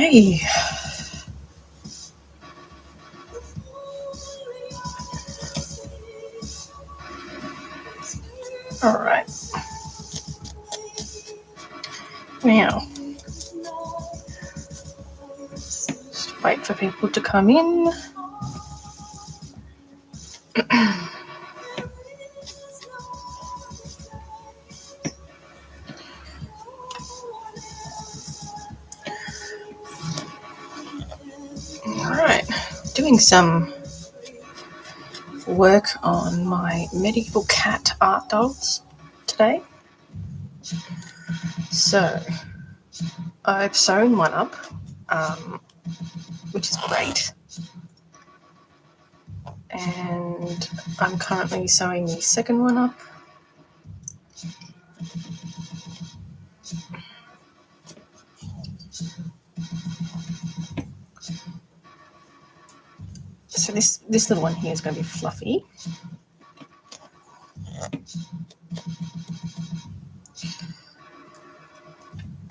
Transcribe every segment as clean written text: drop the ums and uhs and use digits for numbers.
Okay. All right. Now, just wait for people to come in. All right. Doing some work on my medieval cat art dolls today. So, I've sewn one up, which is great. And I'm currently sewing the second one up. So this little one here is going to be fluffy.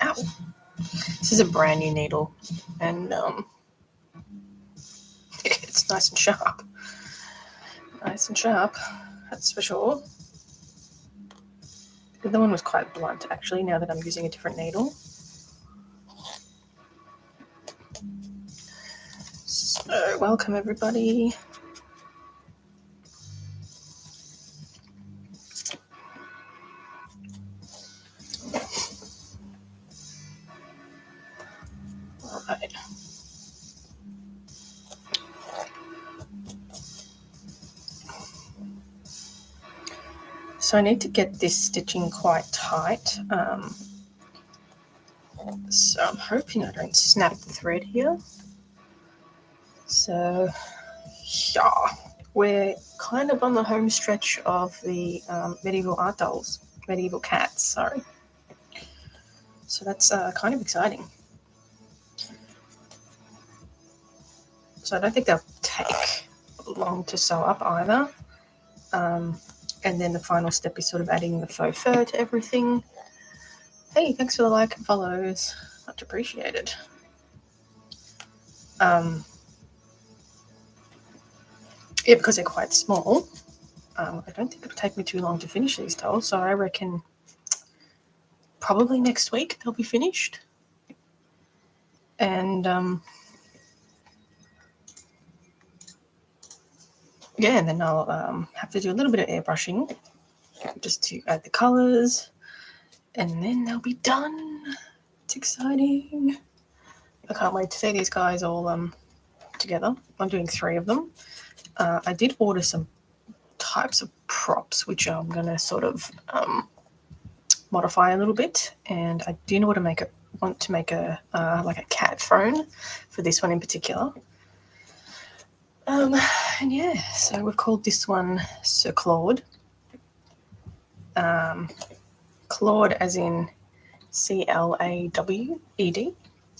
Ow! This is a brand new needle, and it's nice and sharp. Nice and sharp, that's for sure. The other one was quite blunt, actually, now that I'm using a different needle. So, welcome everybody. All right. So I need to get this stitching quite tight. So I'm hoping I don't snap the thread here. So, yeah, we're kind of on the home stretch of the medieval art dolls, medieval cats, sorry. So that's kind of exciting. So I don't think they'll take long to sew up either. And then the final step is sort of adding the faux fur to everything. Hey, thanks for the like and follows. Much appreciated. Yeah, because they're quite small, I don't think it'll take me too long to finish these dolls. So I reckon probably next week they'll be finished. And yeah, and then I'll have to do a little bit of airbrushing just to add the colours, and then they'll be done. It's exciting. I can't wait to see these guys all together. I'm doing 3 of them. I did order some types of props, which I'm going to sort of modify a little bit, and I do want to make a like a cat throne for this one in particular. And yeah, so we've called this one Sir Claude. Claude as in Clawed.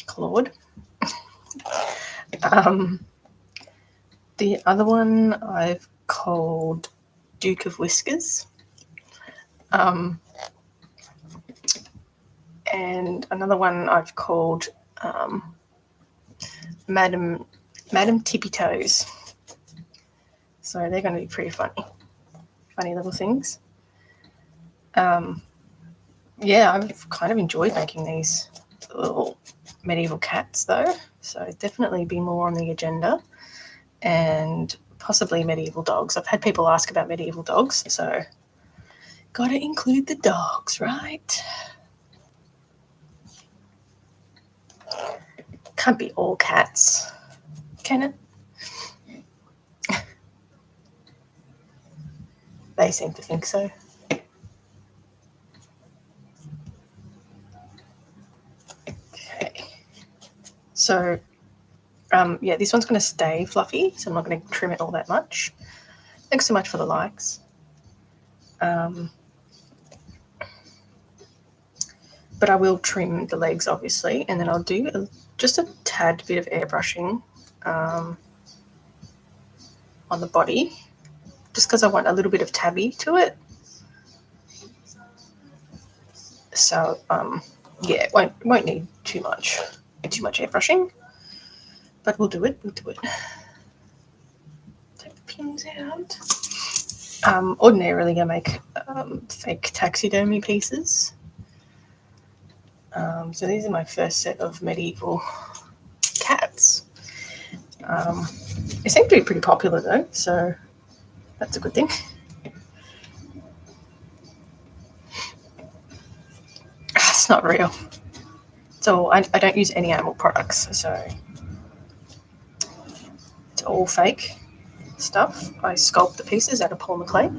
Claude. The other one I've called Duke of Whiskers. And another one I've called Madam Tippy Toes. So they're going to be pretty funny little things. Yeah, I've kind of enjoyed making these little medieval cats though, so definitely be more on the agenda, and possibly medieval dogs. I've had people ask about medieval dogs, so gotta include the dogs, right? Can't be all cats, can it? they seem to think so. Okay. So, yeah, this one's going to stay fluffy, so I'm not going to trim it all that much. Thanks so much for the likes. But I will trim the legs, obviously, and then I'll do just a tad bit of airbrushing on the body, just because I want a little bit of tabby to it. So, yeah, it won't need too much airbrushing, but we'll do it. Take the pins out. Ordinarily, I make fake taxidermy pieces. So these are my first set of medieval cats. They seem to be pretty popular though, so that's a good thing. It's not real. So I don't use any animal products, so it's all fake stuff. I sculpt the pieces out of polymer clay.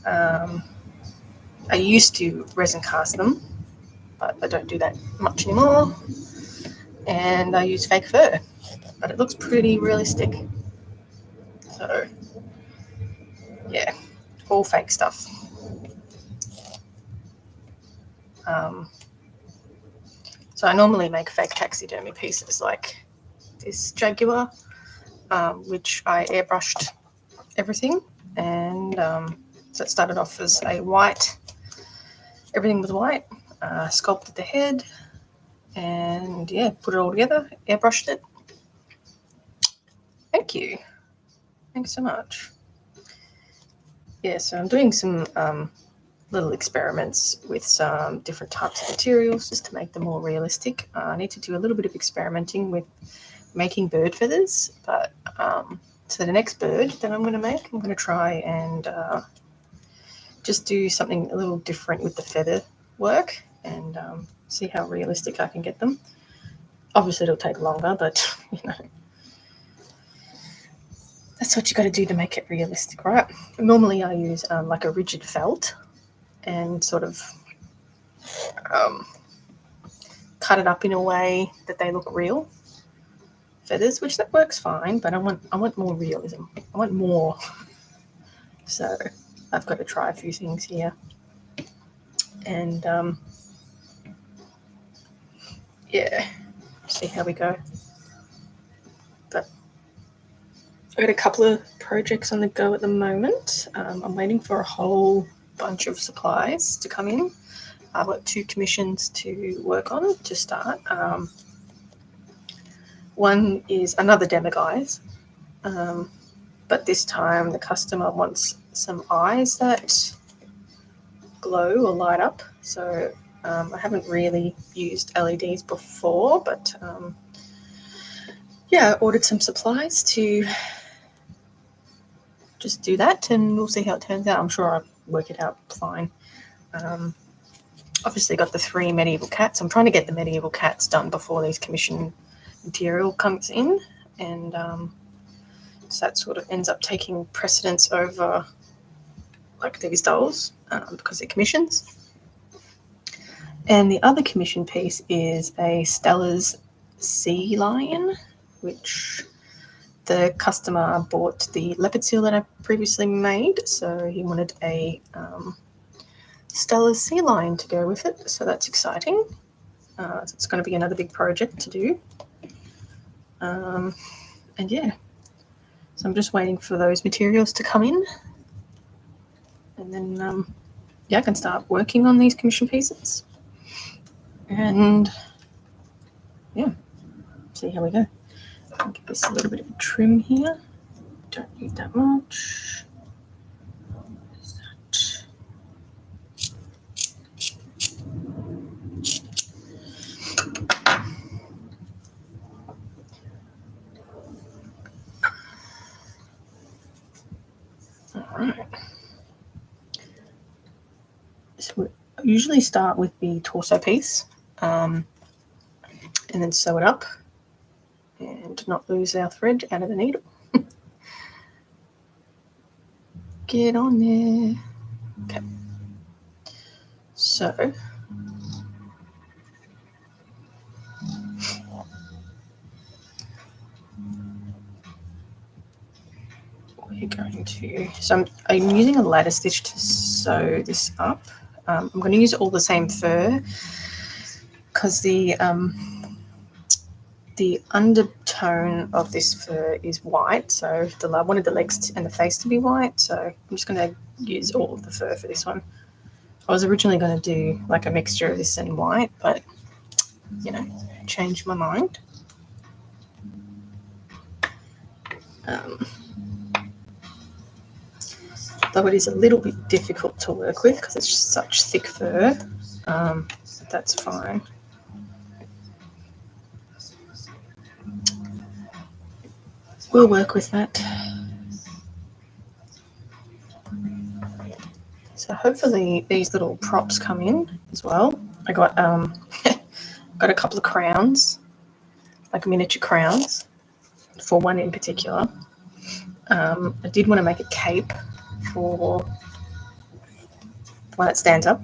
I used to resin cast them, but I don't do that much anymore. And I use fake fur, but it looks pretty realistic. So yeah, all fake stuff. So I normally make fake taxidermy pieces like this jaguar, which I airbrushed everything, and so it started off as a white. Everything was white. Sculpted the head, and yeah, put it all together. Airbrushed it. Thank you. Thanks so much. Yeah, so I'm doing some little experiments with some different types of materials just to make them more realistic. I need to do a little bit of experimenting with making bird feathers, but so the next bird that I'm going to make, I'm going to try and just do something a little different with the feather work and see how realistic I can get them. Obviously, it'll take longer, but you know, that's what you got to do to make it realistic, right? Normally, I use like a rigid felt and sort of cut it up in a way that they look real feathers, which that works fine, but I want more realism. I want more. So I've got to try a few things here, and yeah, see how we go. But I've got a couple of projects on the go at the moment. I'm waiting for a whole bunch of supplies to come in. I've got 2 commissions to work on to start. One is another Demiguise, but this time the customer wants some eyes that glow or light up. So I haven't really used LEDs before, but yeah, I ordered some supplies to just do that, and we'll see how it turns out. I'm sure I'll work it out fine. Obviously got the 3 medieval cats. I'm trying to get the medieval cats done before these commission material comes in, and so that sort of ends up taking precedence over like these dolls because they're commissions. And the other commission piece is a Stella's sea lion, which the customer bought the leopard seal that I previously made, so he wanted a Stella's sea lion to go with it, so that's exciting. So it's going to be another big project to do. And yeah, so I'm just waiting for those materials to come in, and then yeah, I can start working on these commission pieces, and yeah, see how we go. I'll give this a little bit of a trim here. Don't need that much. Alright. So we usually start with the torso piece and then sew it up and not lose our thread out of the needle. Get on there. Okay. So we're going to, I'm using a ladder stitch to sew this up. I'm going to use all the same fur because the undertone of this fur is white, so I wanted the legs and the face to be white, so I'm just going to use all of the fur for this one. I was originally going to do like a mixture of this and white, but you know, changed my mind. Though it is a little bit difficult to work with because it's such thick fur, but that's fine. We'll work with that. So hopefully these little props come in as well. I got got a couple of crowns, like miniature crowns, for one in particular. I did want to make a cape for the one that stands up.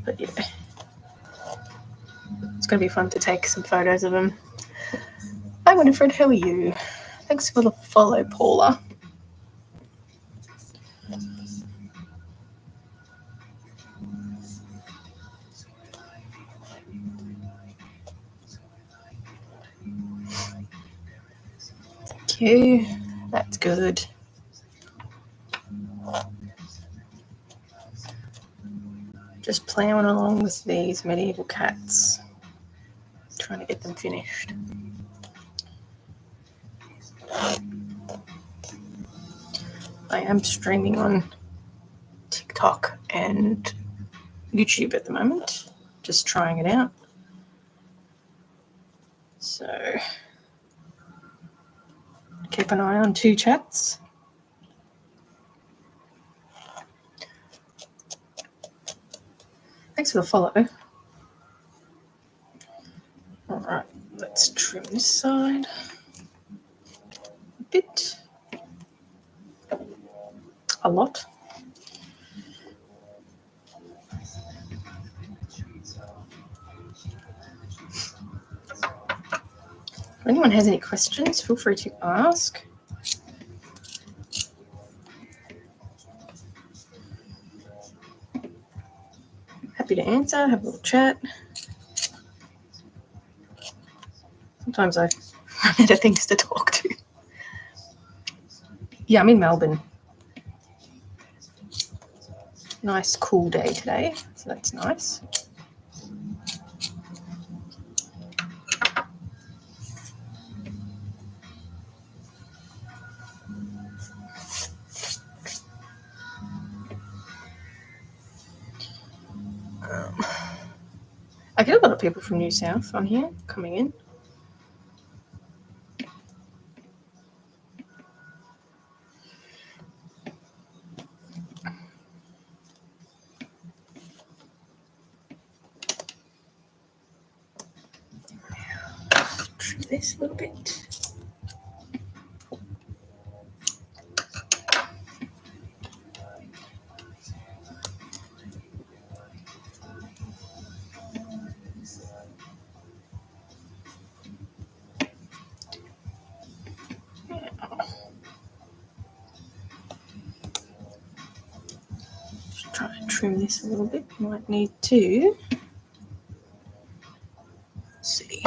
But yeah, it's going to be fun to take some photos of them. Hi Winifred, how are you? Thanks for the follow, Paula. Thank you. That's good. Just plowing along with these medieval cats, trying to get them finished. I am streaming on TikTok and YouTube at the moment, just trying it out. So keep an eye on 2 chats. Thanks for the follow. All right, let's trim this side a bit. A lot. If anyone has any questions, feel free to ask. Happy to answer, have a little chat. Sometimes I run out of things to talk to. Yeah, I'm in Melbourne. Nice cool day today, so that's nice. I get a lot of people from New South on here coming in. Trim this a little bit. Just try and trim this a little bit. Might need to. Let's see.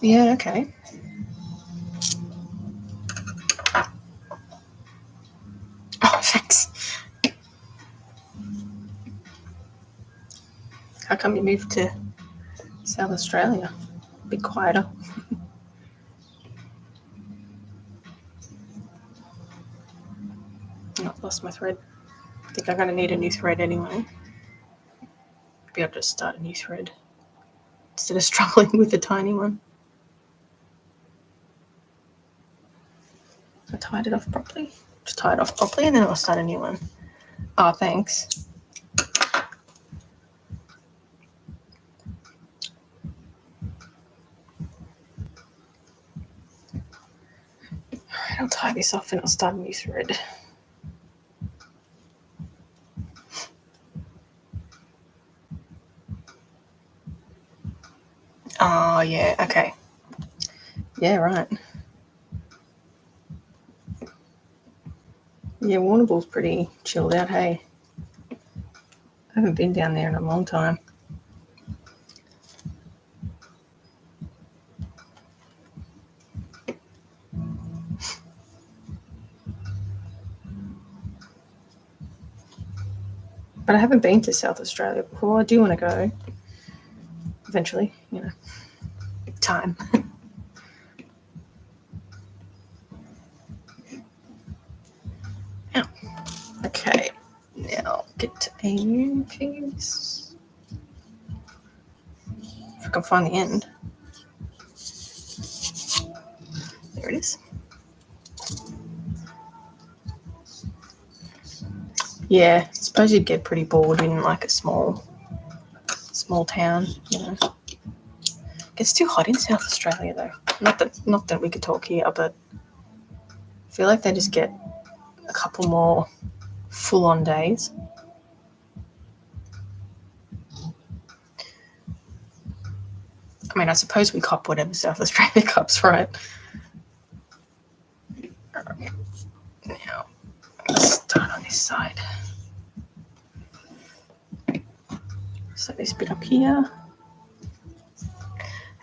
Yeah, okay. Oh, thanks. How come you moved to South Australia? A bit quieter. Oh, I've lost my thread. I think I'm going to need a new thread anyway. Maybe I'll just start a new thread instead of struggling with the tiny one. I tied it off properly. Just tie it off properly and then I'll start a new one. Oh, thanks. I'll tie this off and I'll start a new thread. Oh, yeah, okay. Yeah, right. Yeah, Warrnambool's pretty chilled out, hey? I haven't been down there in a long time. But I haven't been to South Australia before. I do want to go eventually, you know. Time. Ow. Okay, now get a new piece. If I can find the end. There it is. Yeah, I suppose you'd get pretty bored in like a small town, you know. It's too hot in South Australia though. Not that we could talk here, but I feel like they just get a couple more full-on days. I mean, I suppose we cop whatever South Australia cops, right? Alright. Now, let's start on this side. So this bit up here.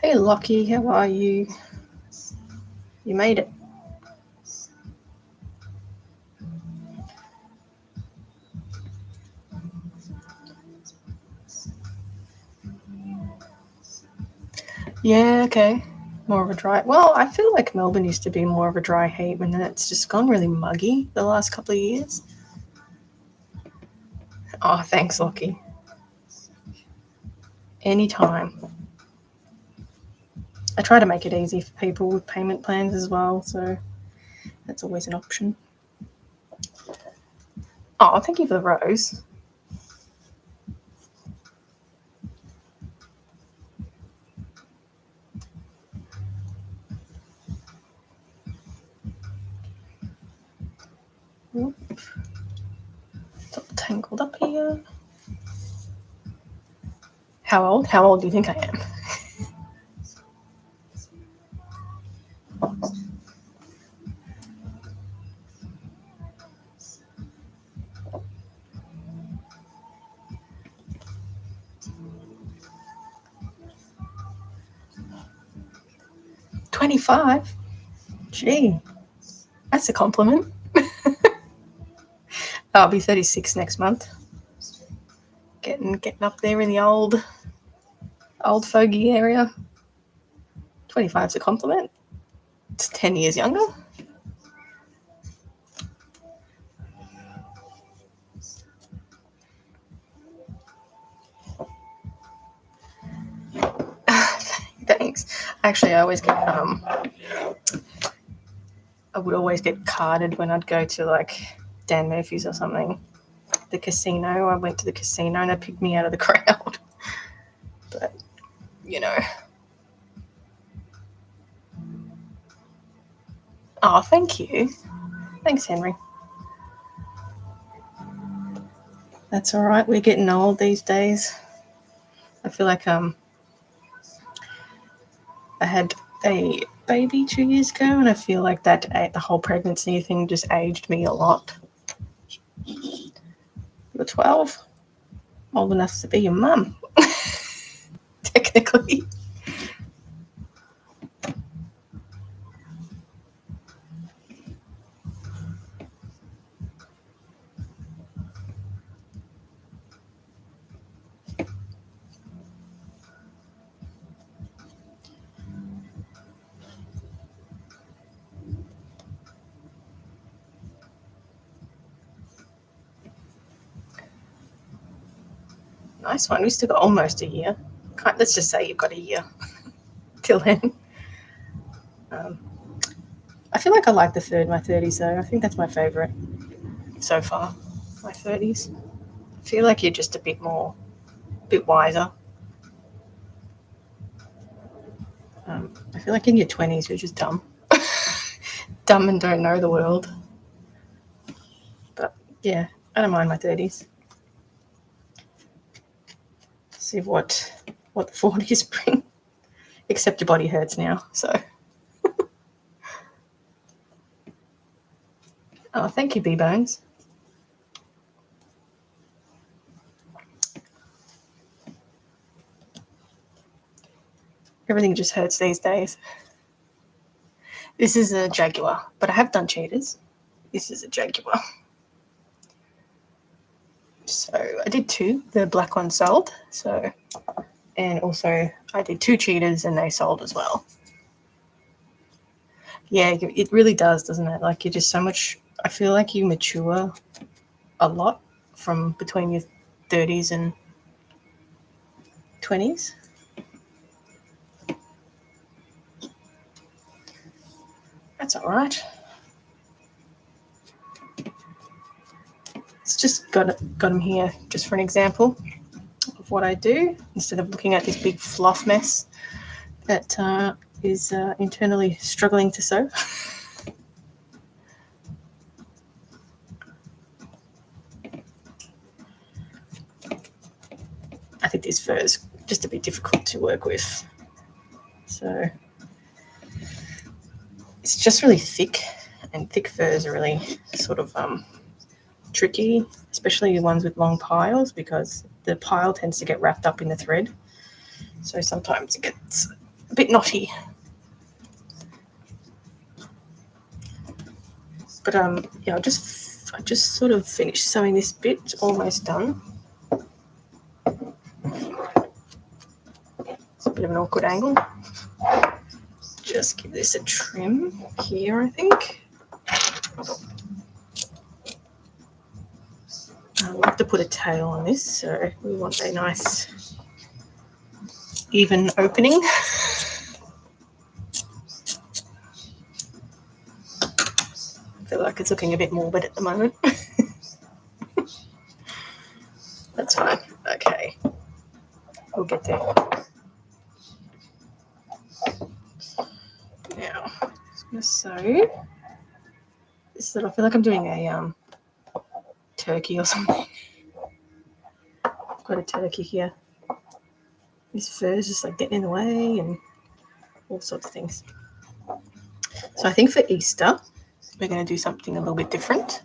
Hey, Lockie, how are you? You made it. Yeah, okay. More of a dry... Well, I feel like Melbourne used to be more of a dry heat, and then it's just gone really muggy the last couple of years. Oh, thanks, Lockie. Anytime. I try to make it easy for people with payment plans as well, so that's always an option. Oh, thank you for the rose. Whoop. It's all tangled up here. How old? How old do you think I am? "25? Gee, that's a compliment." I'll be 36 next month. Getting up there in the old fogey area. 25's a compliment. It's 10 years younger. Thanks. Actually, I always get I would always get carded when I'd go to like Dan Murphy's or something. The casino. I went to the casino and they picked me out of the crowd. But, you know. Oh, thank you. Thanks, Henry. That's all right. We're getting old these days. I feel like I had a baby 2 years ago, and I feel like that the whole pregnancy thing just aged me a lot. You're 12, old enough to be your mum, technically. Nice one. We still got almost a year. Let's just say you've got a year till then. I feel like I like my 30s though. I think that's my favourite so far, my 30s. I feel like you're just a bit wiser. I feel like in your 20s you're just dumb. dumb and don't know the world. But yeah, I don't mind my 30s. See what the 40s bring. Except your body hurts now, so. Oh, thank you, B-Bones. Everything just hurts these days. This is a Jaguar, but I have done cheetahs. This is a Jaguar. So I did 2. The black one sold. So, and also I did 2 cheetahs and they sold as well. Yeah, it really does, doesn't it? Like, you're just so much. I feel like you mature a lot from between your 30s and 20s. That's all right. It's just got them here just for an example of what I do, instead of looking at this big fluff mess that is internally struggling to sew. I think this fur is just a bit difficult to work with. So it's just really thick, and thick furs are really sort of tricky, especially the ones with long piles, because the pile tends to get wrapped up in the thread. So sometimes it gets a bit knotty. But yeah, I just sort of finished sewing this bit. It's almost done. It's a bit of an awkward angle. Just give this a trim here, I think. We'll have to put a tail on this, so we want a nice even opening. I feel like it's looking a bit morbid at the moment. That's fine. Okay. We'll get there. Now, I'm just going to sew this little. I feel like I'm doing a turkey or something. I've got a turkey here. This fur is just like getting in the way and all sorts of things. So I think for Easter, we're going to do something a little bit different.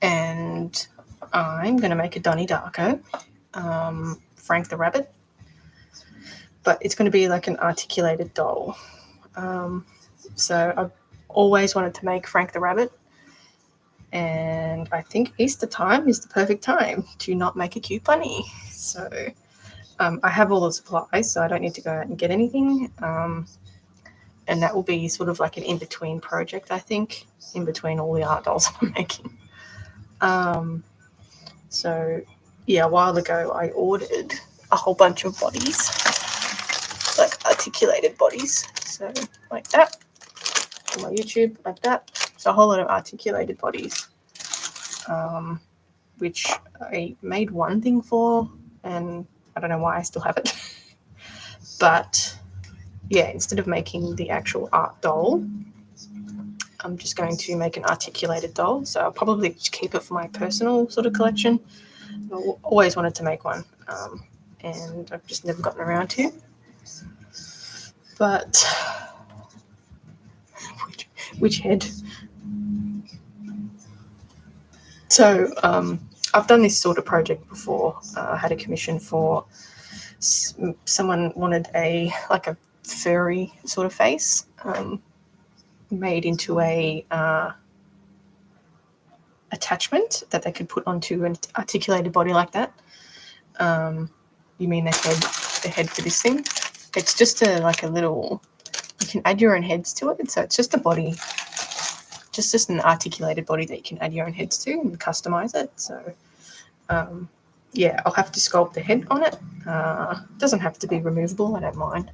And I'm going to make a Donnie Darko, Frank the Rabbit. But it's going to be like an articulated doll. So I've always wanted to make Frank the Rabbit. And I think Easter time is the perfect time to not make a cute bunny. So I have all the supplies, so I don't need to go out and get anything. And that will be sort of like an in-between project, I think, in between all the art dolls I'm making. So, yeah, a while ago I ordered a whole bunch of bodies, like articulated bodies. So like that, on my YouTube, like that. So a whole lot of articulated bodies, which I made one thing for, and I don't know why I still have it. But yeah, instead of making the actual art doll, I'm just going to make an articulated doll. So I'll probably just keep it for my personal sort of collection. I've always wanted to make one, and I've just never gotten around to. But which head? So I've done this sort of project before. I had a commission for someone wanted a furry sort of face made into a attachment that they could put onto an articulated body like that. You mean the head for this thing? It's just a little. You can add your own heads to it, so it's just a body, just an articulated body that you can add your own heads to and customize it. So yeah, I'll have to sculpt the head on it. It doesn't have to be removable. I don't mind.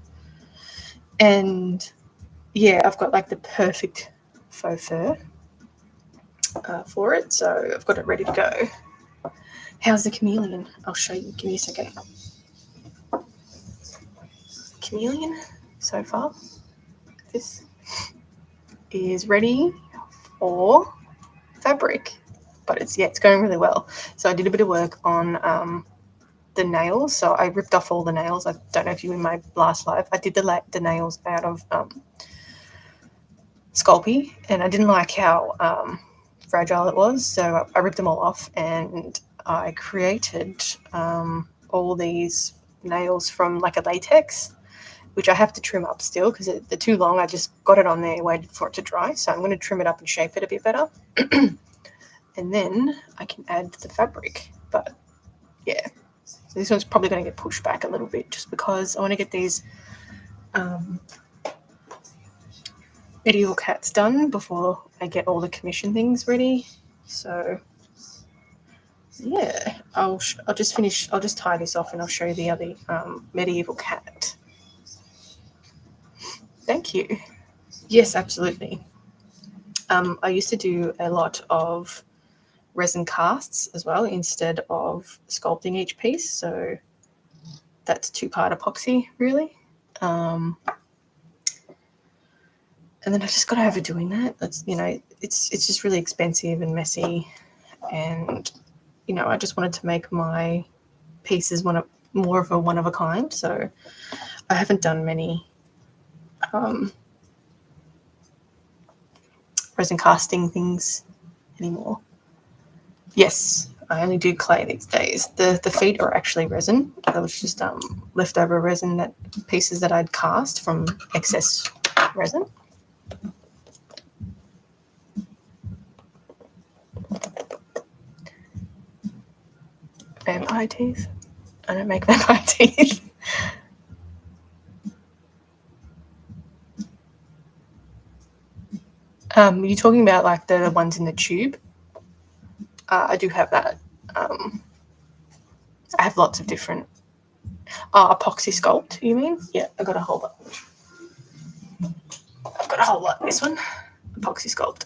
And yeah, I've got like the perfect faux fur for it, so I've got it ready to go. How's the chameleon? I'll show you. Give me a second. Chameleon so far, this is ready for fabric, but it's going really well. So I did a bit of work on the nails. So I ripped off all the nails. I don't know if you were in my last live. I did the nails out of Sculpey, and I didn't like how fragile it was, so I ripped them all off, and I created all these nails from like a latex, which I have to trim up still because they're too long. I just got it on there, waited for it to dry, so I'm going to trim it up and shape it a bit better. And then I can add the fabric. But yeah, so this one's probably going to get pushed back a little bit just because I want to get these medieval cats done before I get all the commission things ready. So yeah, I'll just finish. I'll just tie this off and I'll show you the other medieval cat. Thank you. Yes, absolutely. I used to do a lot of resin casts as well instead of sculpting each piece. So that's 2-part epoxy really. And then I just got over doing that. That's, it's just really expensive and messy, and I just wanted to make my pieces more of a one of a kind. So I haven't done many resin casting things anymore. Yes, I only do clay these days. The feet are actually resin. That was just leftover resin pieces that I'd cast from excess resin. Vampire teeth. I don't make vampire teeth. You're talking about like the ones in the tube? I do have that. I have lots of different epoxy sculpt, you mean? Yeah, I got a whole bunch. I've got a whole lot. This one, epoxy sculpt.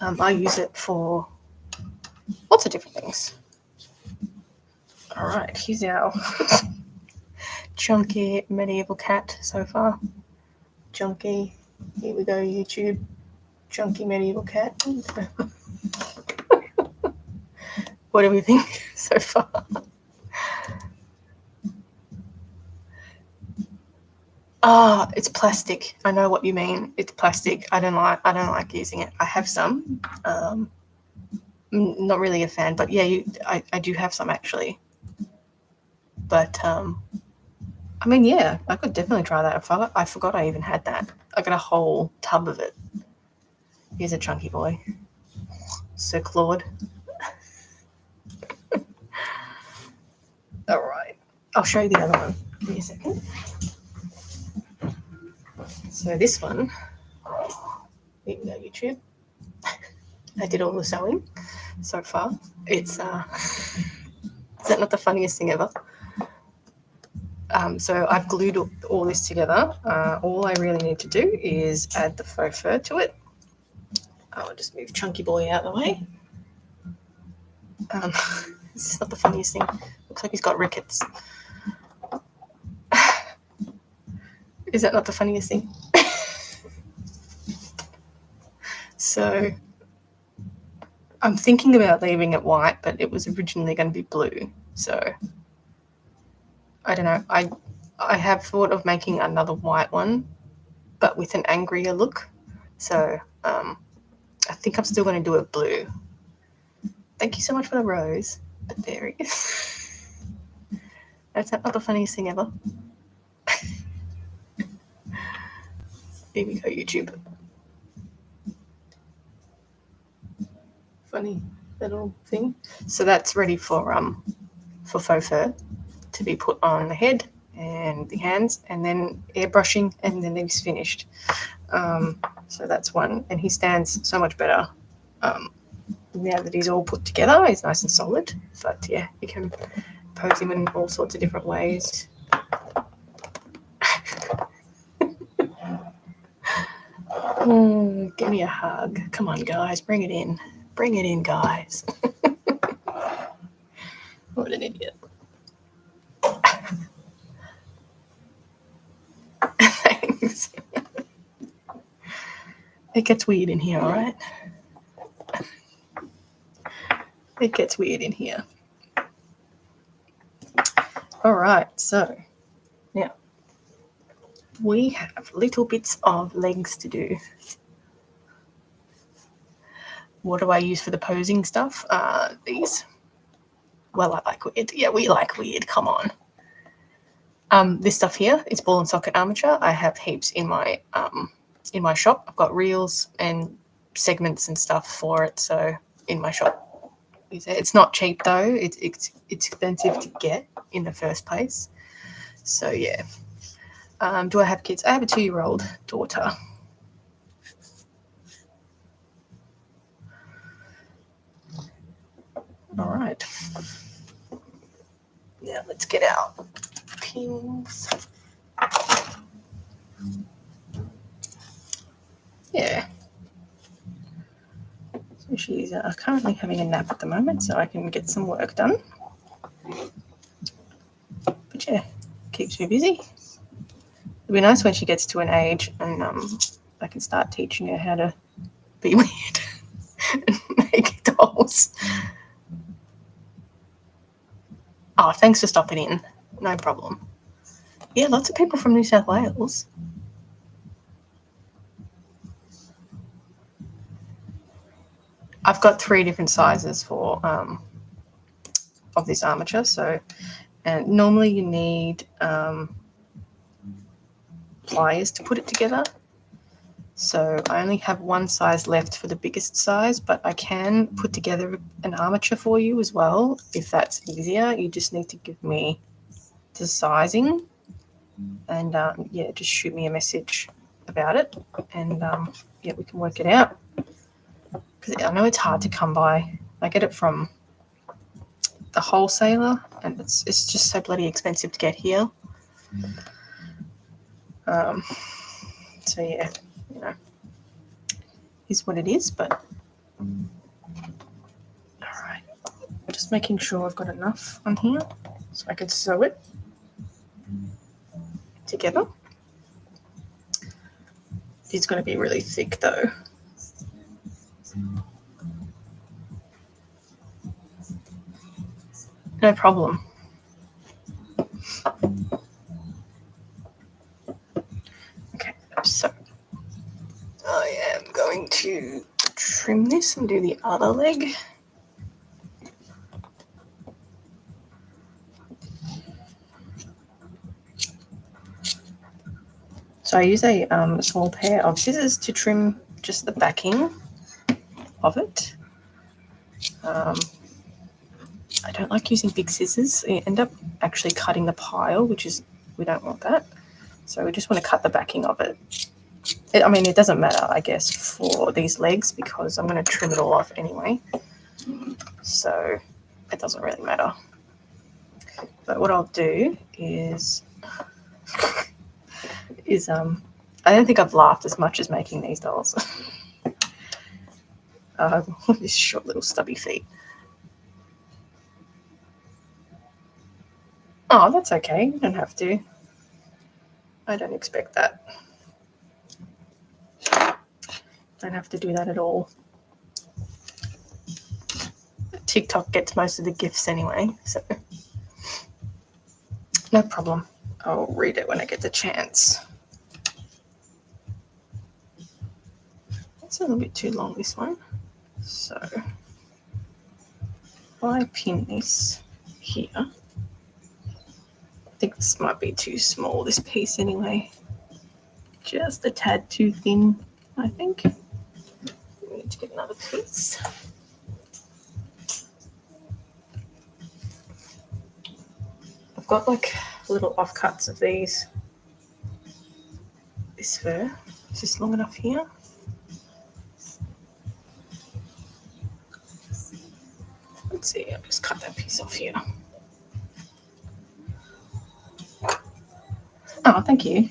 I use it for lots of different things. All right, here's our chunky medieval cat so far. Chunky. Here we go, YouTube. Chunky medieval cat. What do we think so far? It's plastic. I know what you mean. It's plastic. I don't like using it. I have some. Not really a fan, but yeah, I do have some actually. But I mean, yeah, I could definitely try that. I forgot I even had that. I got a whole tub of it. Here's a chunky boy. Sir Claude. All right. I'll show you the other one. Give me a second. So this one, here we go, YouTube. I did all the sewing so far. It's, is that not the funniest thing ever? So I've glued all this together. All I really need to do is add the faux fur to it. I'll just move Chunky Boy out of the way. This is not the funniest thing. Looks like he's got rickets. Is that not the funniest thing? So I'm thinking about leaving it white, but it was originally going to be blue. So I don't know. I have thought of making another white one, but with an angrier look. So I think I'm still going to do it blue. Thank you so much for the rose. But there he is. That's not the funniest thing ever. Here we go, YouTube. Funny little thing. So that's ready for faux fur to be put on the head and the hands, and then airbrushing, and then it's finished. So that's one, and he stands so much better now that he's all put together. He's nice and solid, but yeah, you can pose him in all sorts of different ways. Give me a hug. Come on, guys, bring it in. Bring it in, guys. What an idiot. Thanks. It gets weird in here, all right? It gets weird in here. All right, so now we have little bits of legs to do. What do I use for the posing stuff? These. Well, I like weird. Yeah, we like weird. Come on. This stuff here is ball and socket armature. I have heaps in my shop. I've got reels and segments and stuff for it. So in my shop, it's not cheap though. It's expensive to get in the first place. So yeah. Do I have kids? I have a 2-year-old daughter. All right. Now let's get out pins. Yeah. So she's currently having a nap at the moment, so I can get some work done. But yeah, keeps me busy. It'll be nice when she gets to an age and I can start teaching her how to be weird and make dolls. Oh, thanks for stopping in. No problem. Yeah, lots of people from New South Wales. I've got 3 different sizes for of this armature. So, and normally you need pliers to put it together. So I only have 1 size left for the biggest size, but I can put together an armature for you as well if that's easier. You just need to give me the sizing and yeah, just shoot me a message about it and yeah, we can work it out. Because I know it's hard to come by. I get it from the wholesaler and it's just so bloody expensive to get here. So yeah, you know, is what it is, but all right. Just making sure I've got enough on here so I can sew it together. It's going to be really thick though. No problem. Okay, so I am going to trim this and do the other leg. So I use a small pair of scissors to trim just the backing of it. I don't like using big scissors. You end up actually cutting the pile, which is, we don't want that. So we just want to cut the backing of it. I mean, it doesn't matter, I guess, for these legs because I'm going to trim it all off anyway. So it doesn't really matter. But what I'll do is I don't think I've laughed as much as making these dolls. These short little stubby feet. Oh, that's okay. You don't have to. I don't expect that. Don't have to do that at all. TikTok gets most of the gifts anyway, so no problem. I'll read it when I get the chance. It's a little bit too long, this one. So if I pin this here, I think this might be too small, this piece anyway. Just a tad too thin, I think. We need to get another piece. I've got like little offcuts of these. This fur. Is this long enough here? Let's see, I'll just cut that piece off here. Oh, thank you.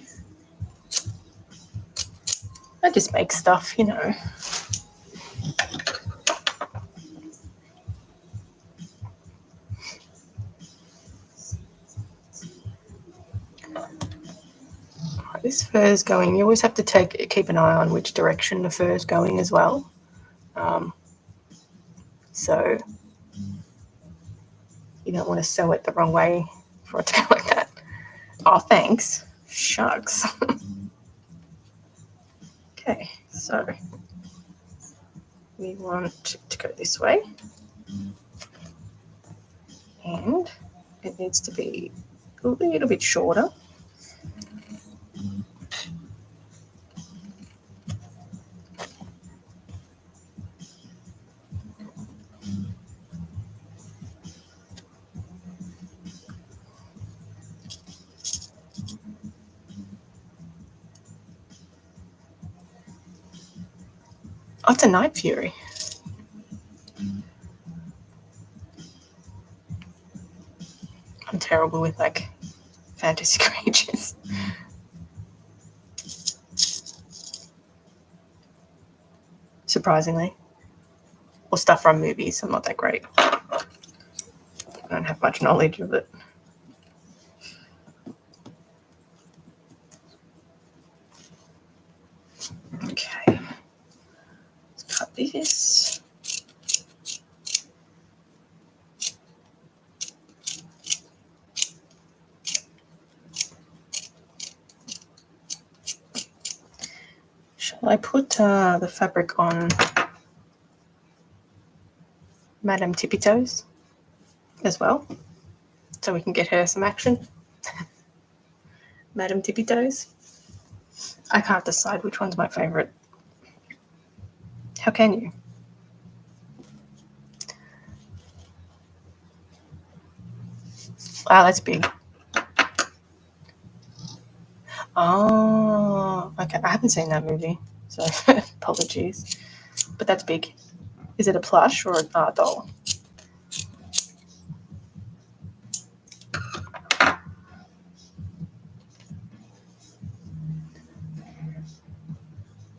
I just make stuff, you know. This fur is going. You always have to keep an eye on which direction the fur is going as well. So you don't want to sew it the wrong way for it to go like that. Oh, thanks. Shucks. Okay, so we want to go this way. And it needs to be a little bit shorter. Oh, it's a Night Fury. I'm terrible with like fantasy creatures. Surprisingly. Or stuff from movies. I'm not that great. I don't have much knowledge of it. Okay. Let's cut this. Shall I put the fabric on Madame Tippy Toes as well? So we can get her some action. Madame Tippy Toes. I can't decide which one's my favourite. How can you? Wow, that's big. Oh, okay. I haven't seen that movie, so apologies. But that's big. Is it a plush or an art doll?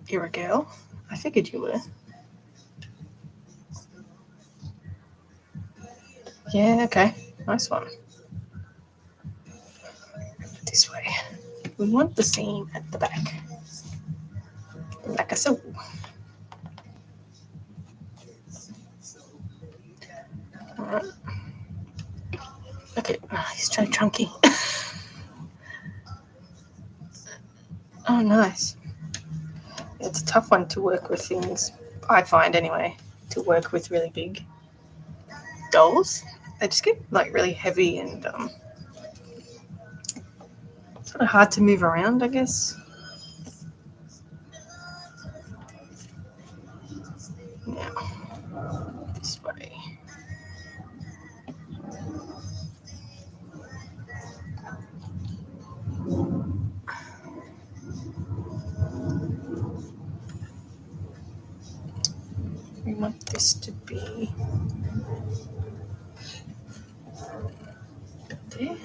You're a girl? I figured you were. Yeah, okay. Nice one. This way. We want the seam at the back. Like so. Alright. Okay, he's so chunky. Oh, nice. It's a tough one to work with things, I find anyway, to work with really big dolls. They just get like really heavy and sort of hard to move around, I guess. Now, this way. We want this to be there.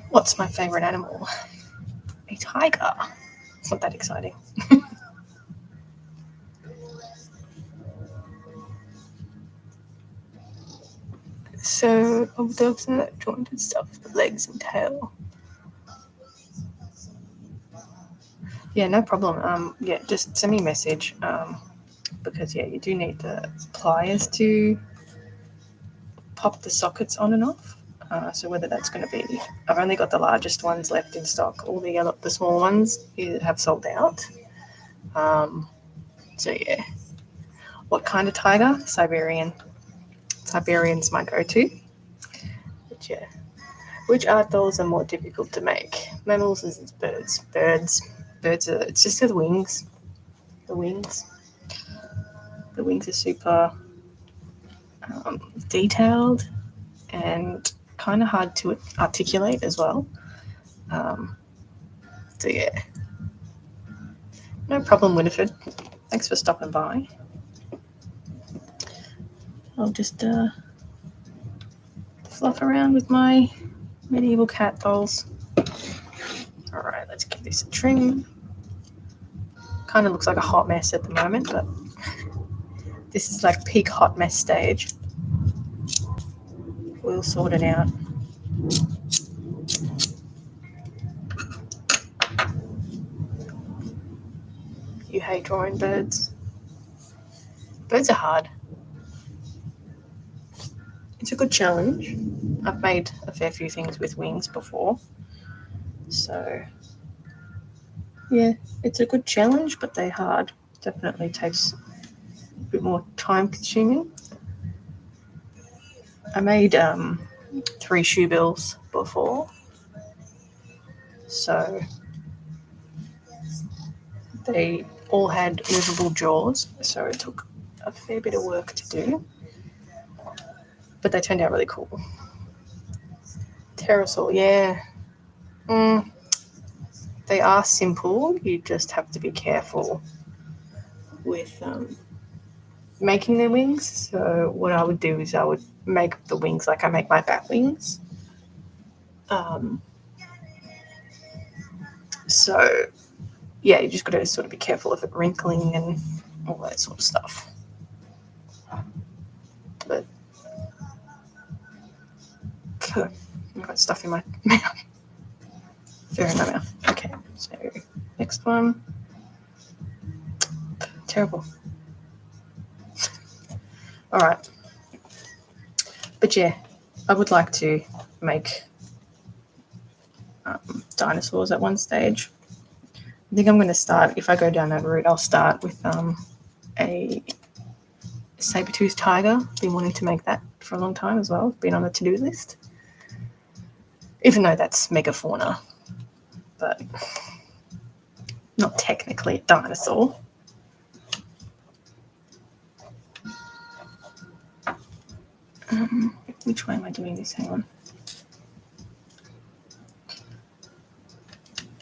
What's my favorite animal? A tiger. It's not that exciting. So, of dogs and that jointed stuff, the legs and tail. Yeah, no problem. Yeah, just send me a message. Because yeah, you do need the pliers to pop the sockets on and off. So whether that's going to be, I've only got the largest ones left in stock. All the small ones have sold out. So yeah, what kind of tiger? Siberian. Siberian's my go-to. But yeah, which art dolls are more difficult to make? Mammals is birds. Birds are. It's just the wings. The wings are super detailed and kind of hard to articulate as well. So yeah, no problem, Winifred. Thanks for stopping by. I'll just fluff around with my medieval cat dolls. All right, let's give this a trim. Kind of looks like a hot mess at the moment, but this is like peak hot mess stage. We'll sort it out. You hate drawing birds? Birds are hard. It's a good challenge. I've made a fair few things with wings before. So, yeah, it's a good challenge, but they're hard. Definitely takes a bit more time consuming. I made 3 shoe bills before. So, they all had movable jaws, so it took a fair bit of work to do. But they turned out really cool. Pterosaur, yeah. They are simple. You just have to be careful with making their wings. So what I would do is I would make the wings like I make my bat wings. So yeah, you just got to sort of be careful of it wrinkling and all that sort of stuff. But I've got stuff in my mouth. Fair in my mouth. Okay, so next one. Terrible. All right. But yeah, I would like to make dinosaurs at one stage. I think I'm going to start, if I go down that route, I'll start with a saber-toothed tiger. Been wanting to make that for a long time as well. Been on the to-do list. Even though that's megafauna, but not technically a dinosaur. Which way am I doing this? Hang on.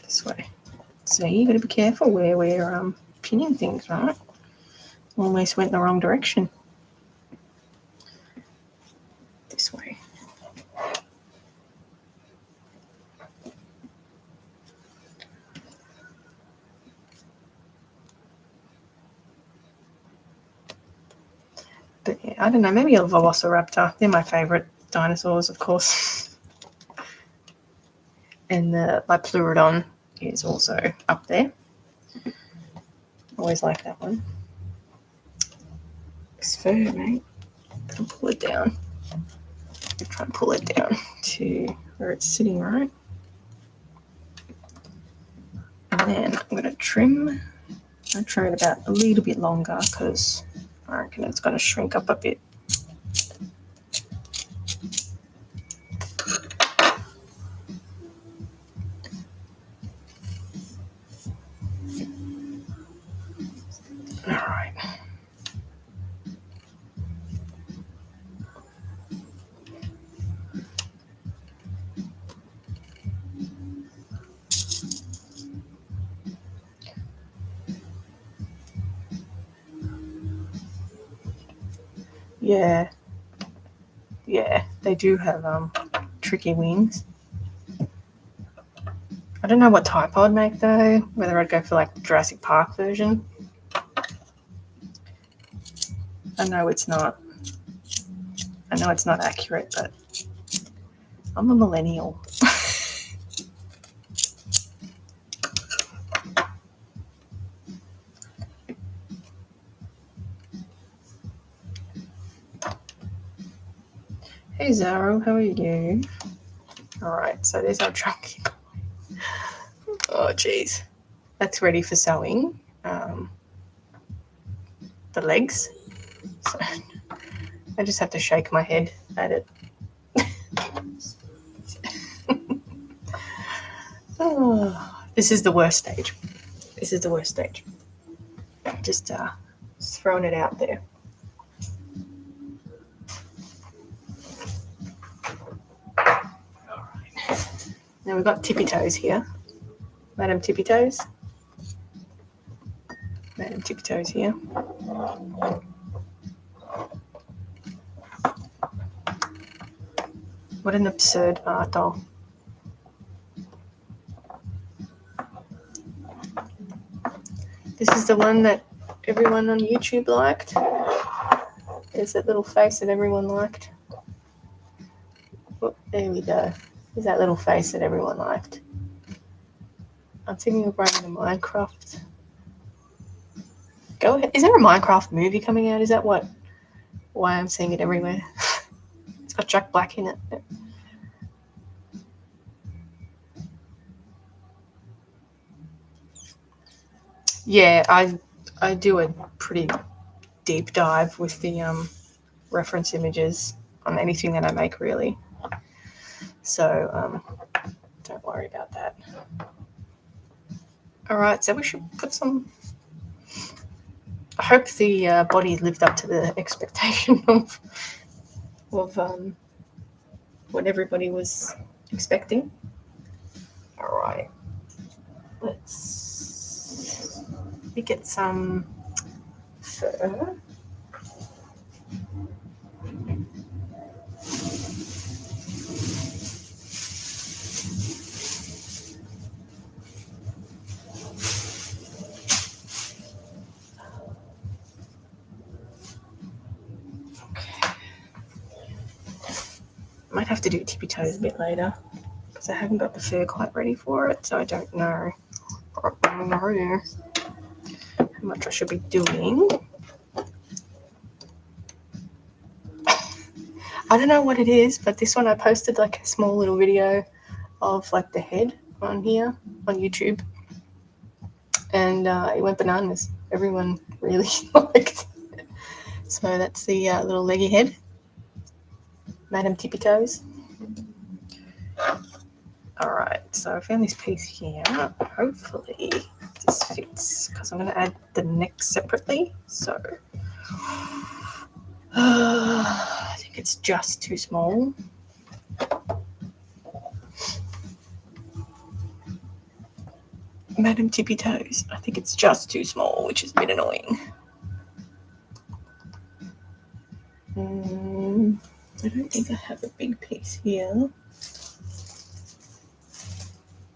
This way. So you got to be careful where we're pinning things, right? Almost went in the wrong direction. This way. But yeah, I don't know, maybe a velociraptor. They're my favourite dinosaurs, of course. And my pleurodon is also up there. Always like that one. It's fur, mate. I'll pull it down. I'll try and pull it down to where it's sitting, right? And then I'm going to trim. I'll try it about a little bit longer because I reckon it's going to shrink up a bit. All right. Yeah, they do have tricky wings. I don't know what type I would make though, whether I'd go for like the Jurassic Park version. I know it's not accurate, but I'm a millennial. Hey Zaro, how are you? Alright, so there's our trunk. Oh geez. That's ready for sewing. The legs. So I just have to shake my head at it. Oh, this is the worst stage. Just throwing it out there. Now we've got Tippy Toes here. Madam Tippy Toes. Here. What an absurd art doll. This is the one that everyone on YouTube liked. There's that little face that everyone liked. Oh, there we go. There's that little face that everyone liked. I'm thinking of writing a Minecraft. Go ahead. Is there a Minecraft movie coming out? Is that why I'm seeing it everywhere? It's got Jack Black in it. Yeah, I do a pretty deep dive with the reference images on anything that I make, really. So don't worry about that. All right, so we should put some. I hope the body lived up to the expectation of what everybody was expecting. All right, let me get some fur. Might have to do tippy toes a bit later because I haven't got the fur quite ready for it, so I don't know how much I should be doing. I don't know what it is, but this one I posted like a small little video of like the head on here on YouTube, and it went bananas. Everyone really liked it. So that's the little leggy head, Madam Tippy Toes. All right, so I found this piece here. Hopefully this fits because I'm going to add the neck separately. So I think it's just too small. Madam Tippy Toes. I think it's just too small, which is a bit annoying. I don't think I have a big piece here.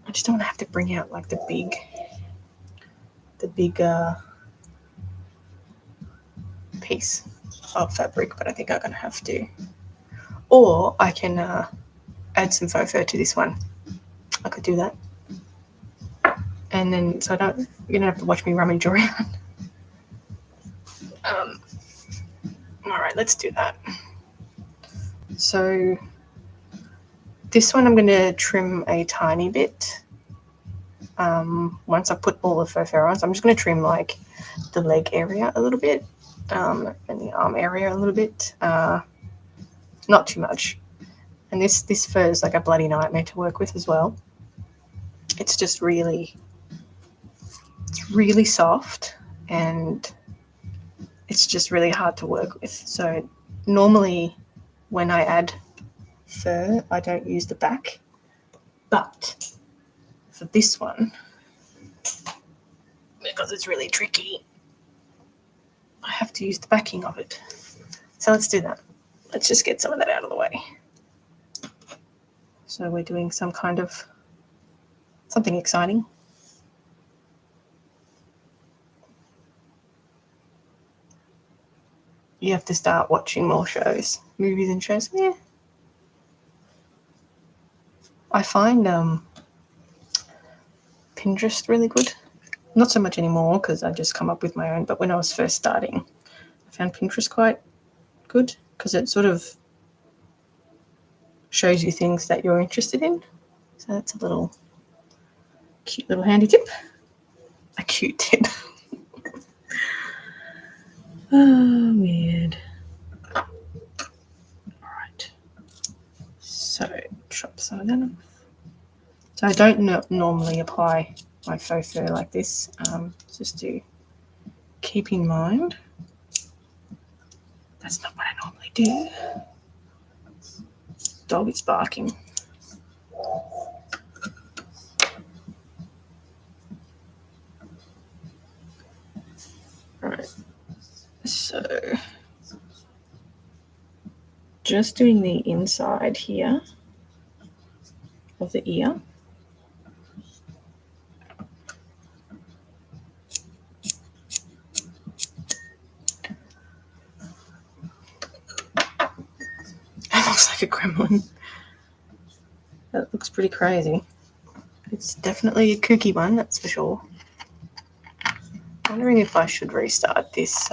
I just don't want to have to bring out like the big piece of fabric, but I think I'm going to have to. Or I can add some faux fur to this one. I could do that. And then, so you don't have to watch me rummage around. All right, let's do that. So this one I'm going to trim a tiny bit. Once I put all the faux fur on, so I'm just going to trim like the leg area a little bit and the arm area a little bit. Not too much. And this fur is like a bloody nightmare to work with as well. It's just really soft and it's just really hard to work with. So normally when I add fur, I don't use the back, but for this one, because it's really tricky, I have to use the backing of it. So let's do that. Let's just get some of that out of the way. So we're doing some kind of something exciting. You have to start watching more shows, movies and shows. Yeah. I find Pinterest really good. Not so much anymore because I just come up with my own, but when I was first starting, I found Pinterest quite good because it sort of shows you things that you're interested in. So that's a little cute little handy tip. A cute tip. Oh, weird. All right. So chop some of that off. So I don't normally apply my faux fur like this, just to keep in mind. That's not what I normally do. Dog is barking. All right. So just doing the inside here of the ear. That looks like a gremlin. That looks pretty crazy. It's definitely a kooky one, that's for sure. Wondering if I should restart this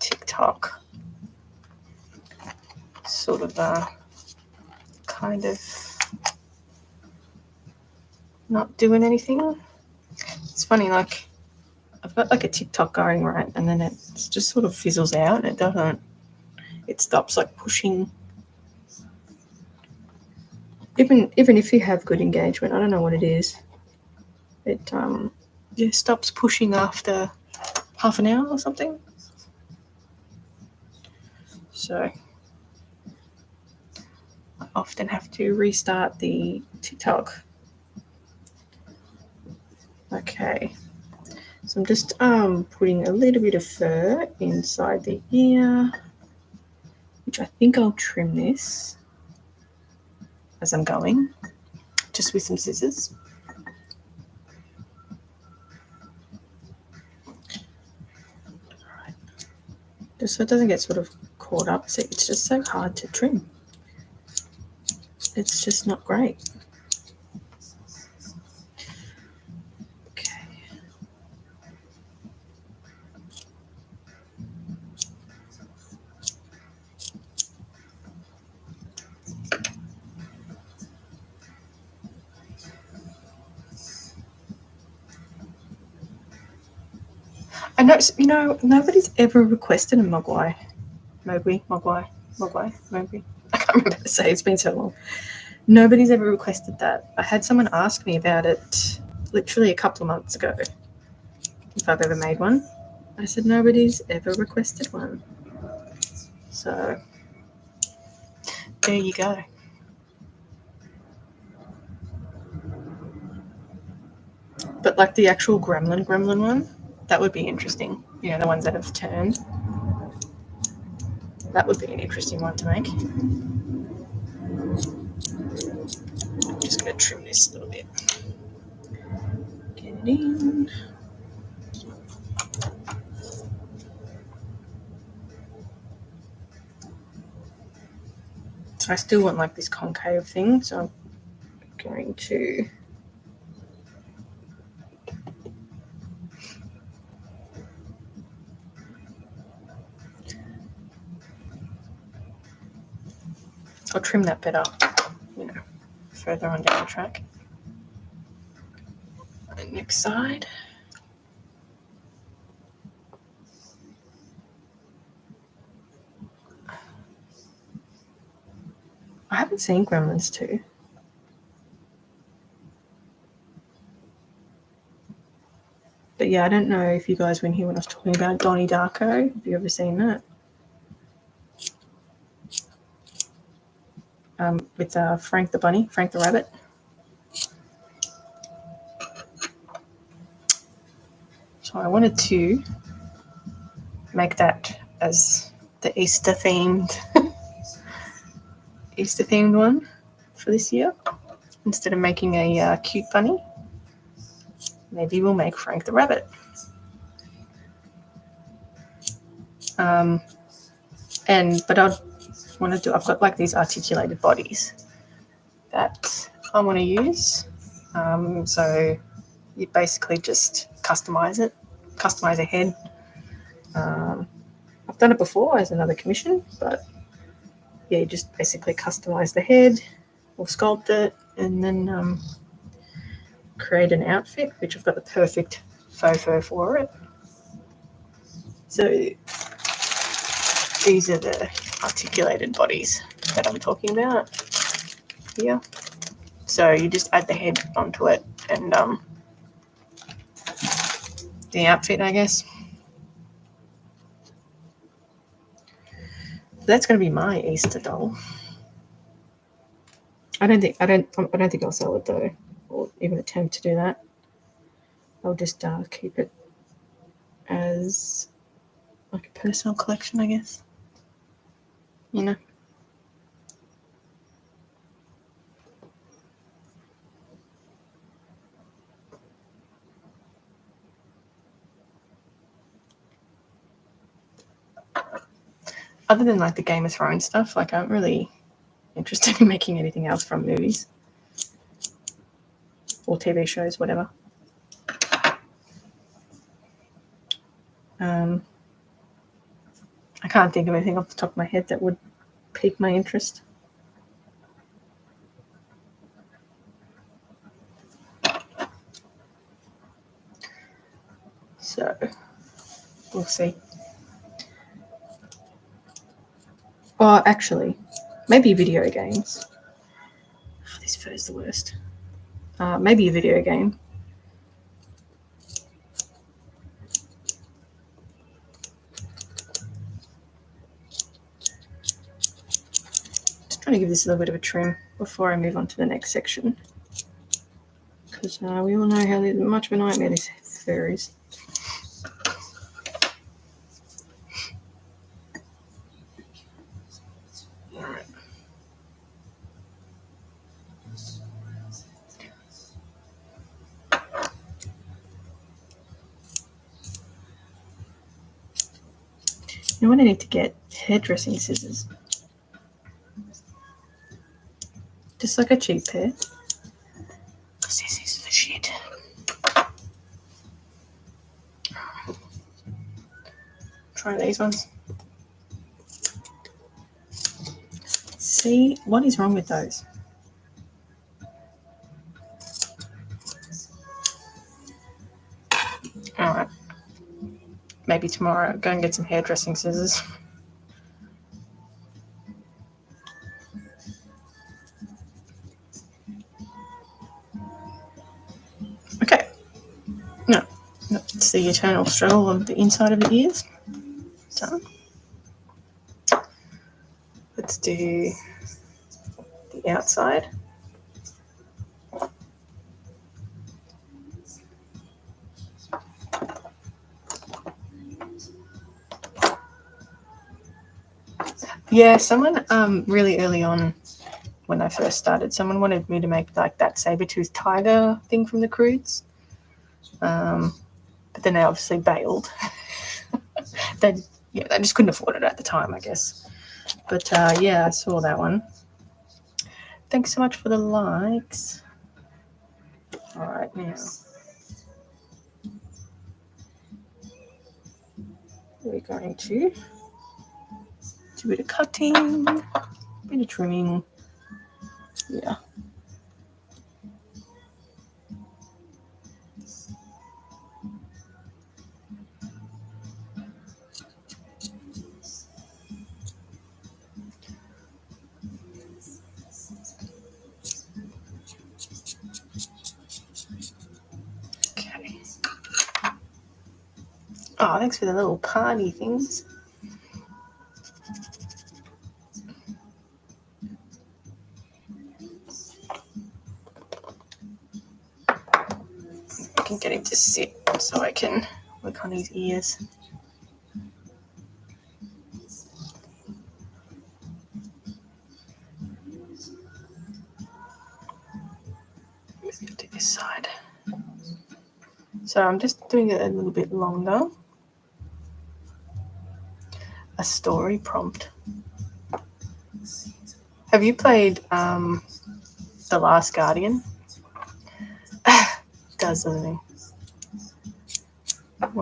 TikTok sort of kind of not doing anything. It's funny, like I've got like a TikTok going, right, and then it just sort of fizzles out. It stops like pushing. Even if you have good engagement, I don't know what it is. It stops pushing after half an hour or something. So I often have to restart the TikTok. Okay. So I'm just putting a little bit of fur inside the ear, which I think I'll trim this as I'm going, just with some scissors. Right. Just so it doesn't get sort of caught up. See, it's just so hard to trim. It's just not great. Okay. I know, nobody's ever requested a mogwai. Mogwai. I can't remember to say, it's been so long. Nobody's ever requested that. I had someone ask me about it literally a couple of months ago, if I've ever made one. I said nobody's ever requested one. So there you go. But like the actual gremlin one, that would be interesting. You know, the ones that have turned. That would be an interesting one to make. I'm just going to trim this a little bit. Get it in. So I still want like this concave thing, so I'm going to I'll trim that better, further on down the track. And next side. I haven't seen Gremlins 2. But yeah, I don't know if you guys were in here when I was talking about Donnie Darko. Have you ever seen that? With Frank the Bunny, Frank the Rabbit. So I wanted to make that as the Easter themed one for this year. Instead of making a cute bunny, maybe we'll make Frank the Rabbit. But I want to do. I've got like these articulated bodies that I want to use. So you basically just customize a head. I've done it before as another commission, but yeah, you just basically customize the head or sculpt it and then create an outfit, which I've got the perfect faux fur for it. So these are the articulated bodies that I'm talking about here. So you just add the head onto it and the outfit, I guess. That's going to be my Easter doll. I don't think I'll sell it though, or even attempt to do that. I'll just keep it as like a personal collection, I guess. Other than like the Game of Thrones stuff, like I don't really interested in making anything else from movies or TV shows, whatever. I can't think of anything off the top of my head that would pique my interest. So we'll see. Or actually, maybe video games. Oh, this fur is the worst. Maybe a video game. Just trying to give this a little bit of a trim before I move on to the next section. Because we all know how much of a nightmare this fur is. Alright. You know what I need to get? Hairdressing scissors. Just like a cheap pair. Because this is the shit. Try these ones. See, what is wrong with those? Alright. Maybe tomorrow I'll go and get some hairdressing scissors. Okay. No. It's the eternal struggle of the inside of the ears. Done. Let's do the outside. Yeah, someone really early on when I first started, someone wanted me to make like that saber-toothed tiger thing from the Croods. But then they obviously bailed. they just couldn't afford it at the time, I guess. But yeah, I saw that one. Thanks so much for the likes. All right, now we're going to do a bit of cutting, a bit of trimming. Yeah. Okay. Oh, thanks for the little party things. I can get him to sit so I can work on his ears. Let's go to this side. So I'm just doing it a little bit longer. A story prompt. Have you played The Last Guardian? Does, doesn't he? I'm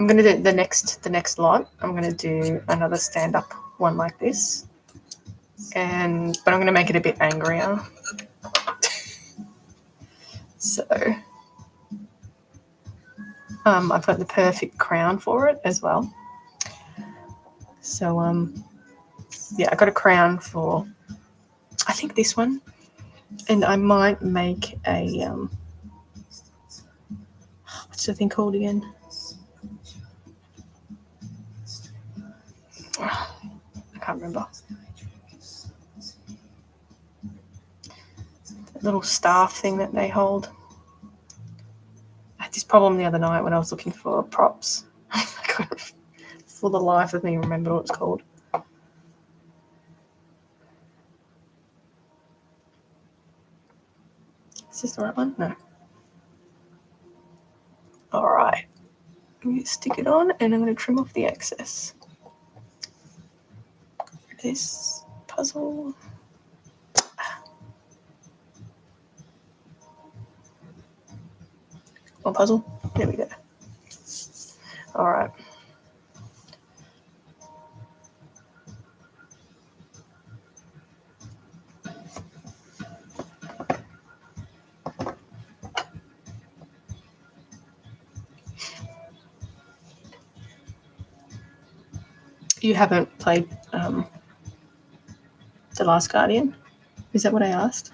gonna do the next lot. I'm gonna do another stand-up one like this, but I'm gonna make it a bit angrier. So I've got the perfect crown for it as well. So yeah, I got a crown for I think this one, and I might make a what's the thing called again? I can't remember. That little staff thing that they hold. I had this problem the other night when I was looking for props. I couldn't, for the life of me, remember what it's called. Is this the right one? No. All right. I'm going to stick it on, and I'm going to trim off the excess. This puzzle. one puzzle. There we go. All right. You haven't played The Last Guardian? Is that what I asked?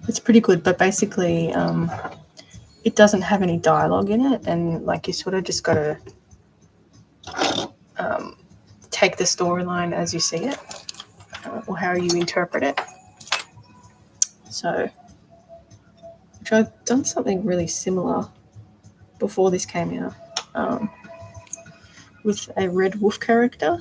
It's pretty good, but basically it doesn't have any dialogue in it, and like you sort of just got to take the storyline as you see it, or how you interpret it. So I've done something really similar before this came out with a Red Wolf character.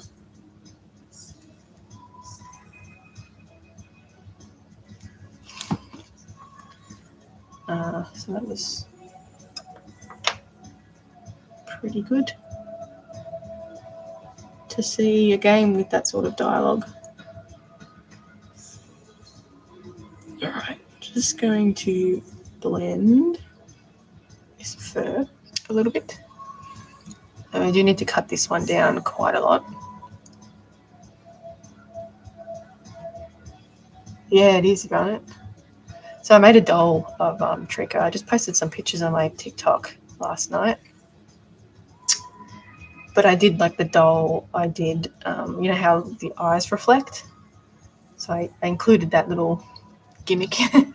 So that was pretty good to see a game with that sort of dialogue. All right, just going to blend this fur a little bit. I do need to cut this one down quite a lot. Yeah, it is, right? So I made a doll of Trika. I just posted some pictures on my TikTok last night. But I did like the doll, I did, you know how the eyes reflect? So I included that little gimmick to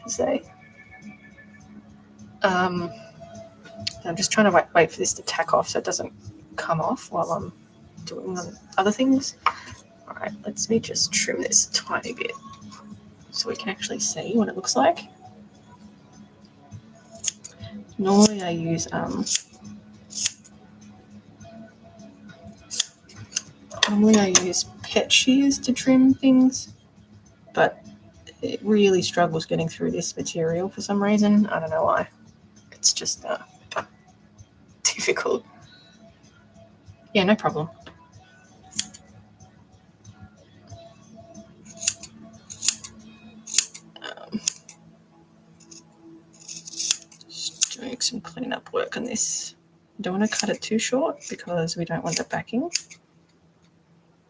say. I'm just trying to wait for this to tack off so it doesn't come off while I'm doing other things. All right, let me just trim this a tiny bit so we can actually see what it looks like. Normally I use pet shears to trim things, but it really struggles getting through this material for some reason. I don't know why. It's just difficult. Yeah, no problem. Just doing some cleanup work on this. Don't want to cut it too short because we don't want the backing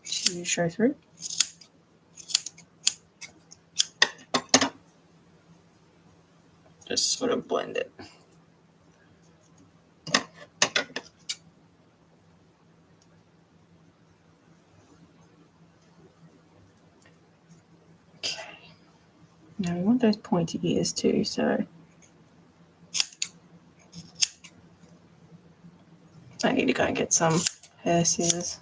to show through. Just sort of blend it. Okay. Now we want those pointy ears too, so I need to go and get some hair scissors.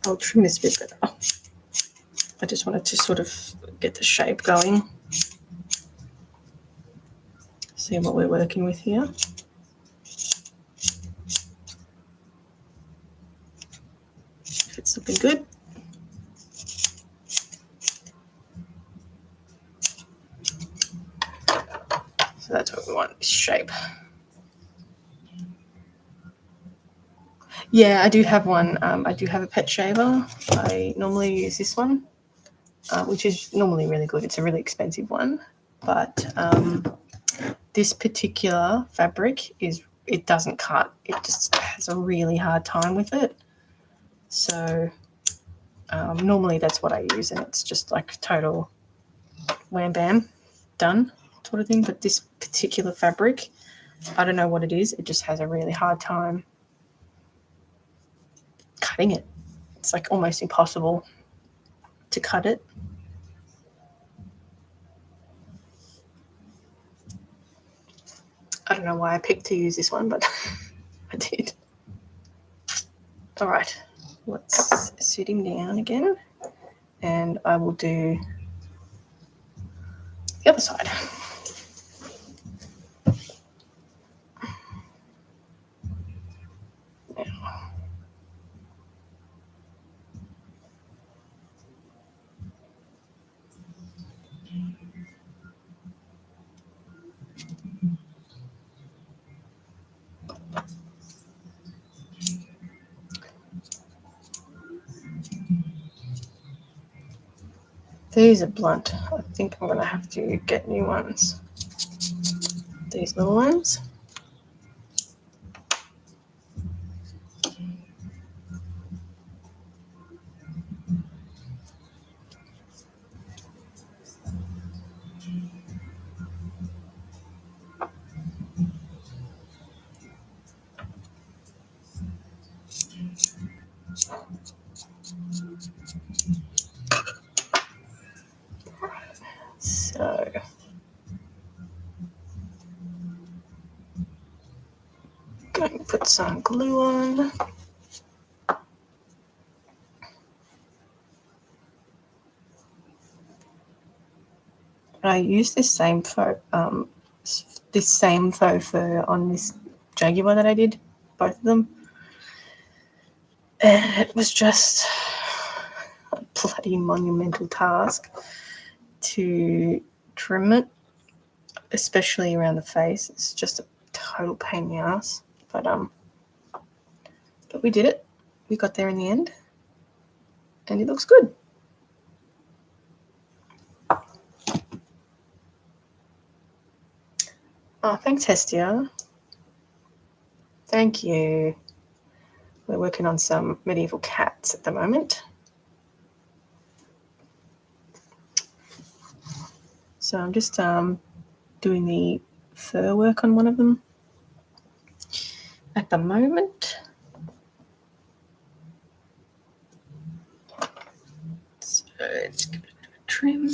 I'll trim this a bit better. I just wanted to sort of get the shape going. See what we're working with here. If it's looking good. So that's what we want, this shape. Yeah, I do have one. I do have a pet shaver. I normally use this one, which is normally really good. It's a really expensive one, but this particular fabric it doesn't cut. It just has a really hard time with it. So normally that's what I use, and it's just like total wham bam, done sort of thing. But this particular fabric, I don't know what it is. It just has a really hard time cutting it. It's like almost impossible to cut it. I don't know why I picked to use this one, but I did. All right, let's sit him down again, and I will do the other side. Now, These are blunt. I think I'm going to have to get new ones. These little ones. So going to put some glue on. I used this same faux fur on this Jaguar that I did, both of them, and it was just a bloody monumental task to trim it, especially around the face. It's just a total pain in the ass, but we did it. We got there in the end, and it looks good. Oh, thanks, Hestia. Thank you. We're working on some medieval cats at the moment. So I'm just doing the fur work on one of them at the moment. So let's give it a trim.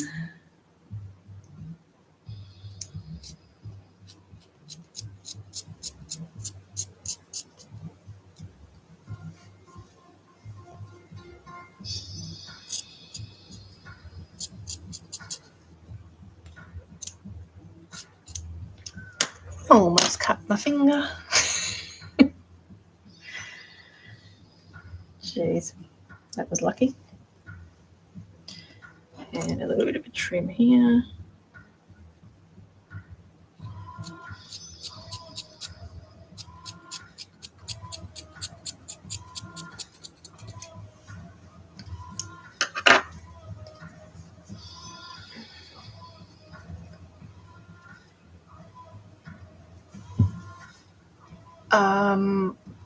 Almost cut my finger. Jeez, that was lucky. And a little bit of a trim here.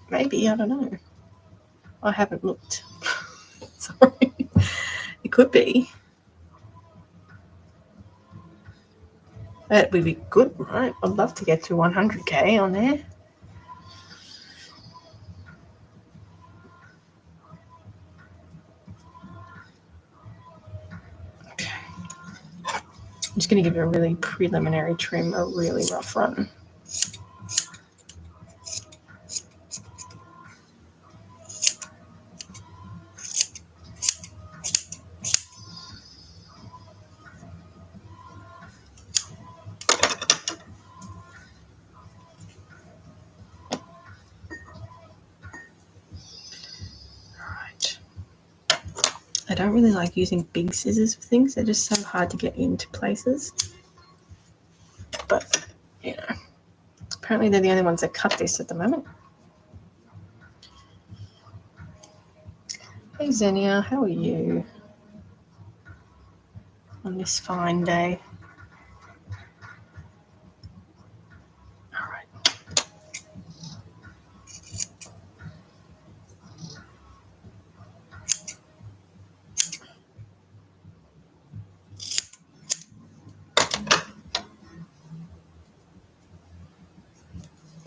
Maybe, I don't know. I haven't looked. Sorry. It could be. That would be good, right? I'd love to get to 100k on there. Okay. I'm just going to give it a really preliminary trim, a really rough run. I don't really like using big scissors for things. They're just so hard to get into places. But, you know, apparently they're the only ones that cut this at the moment. Hey Xenia, how are you on this fine day? All right.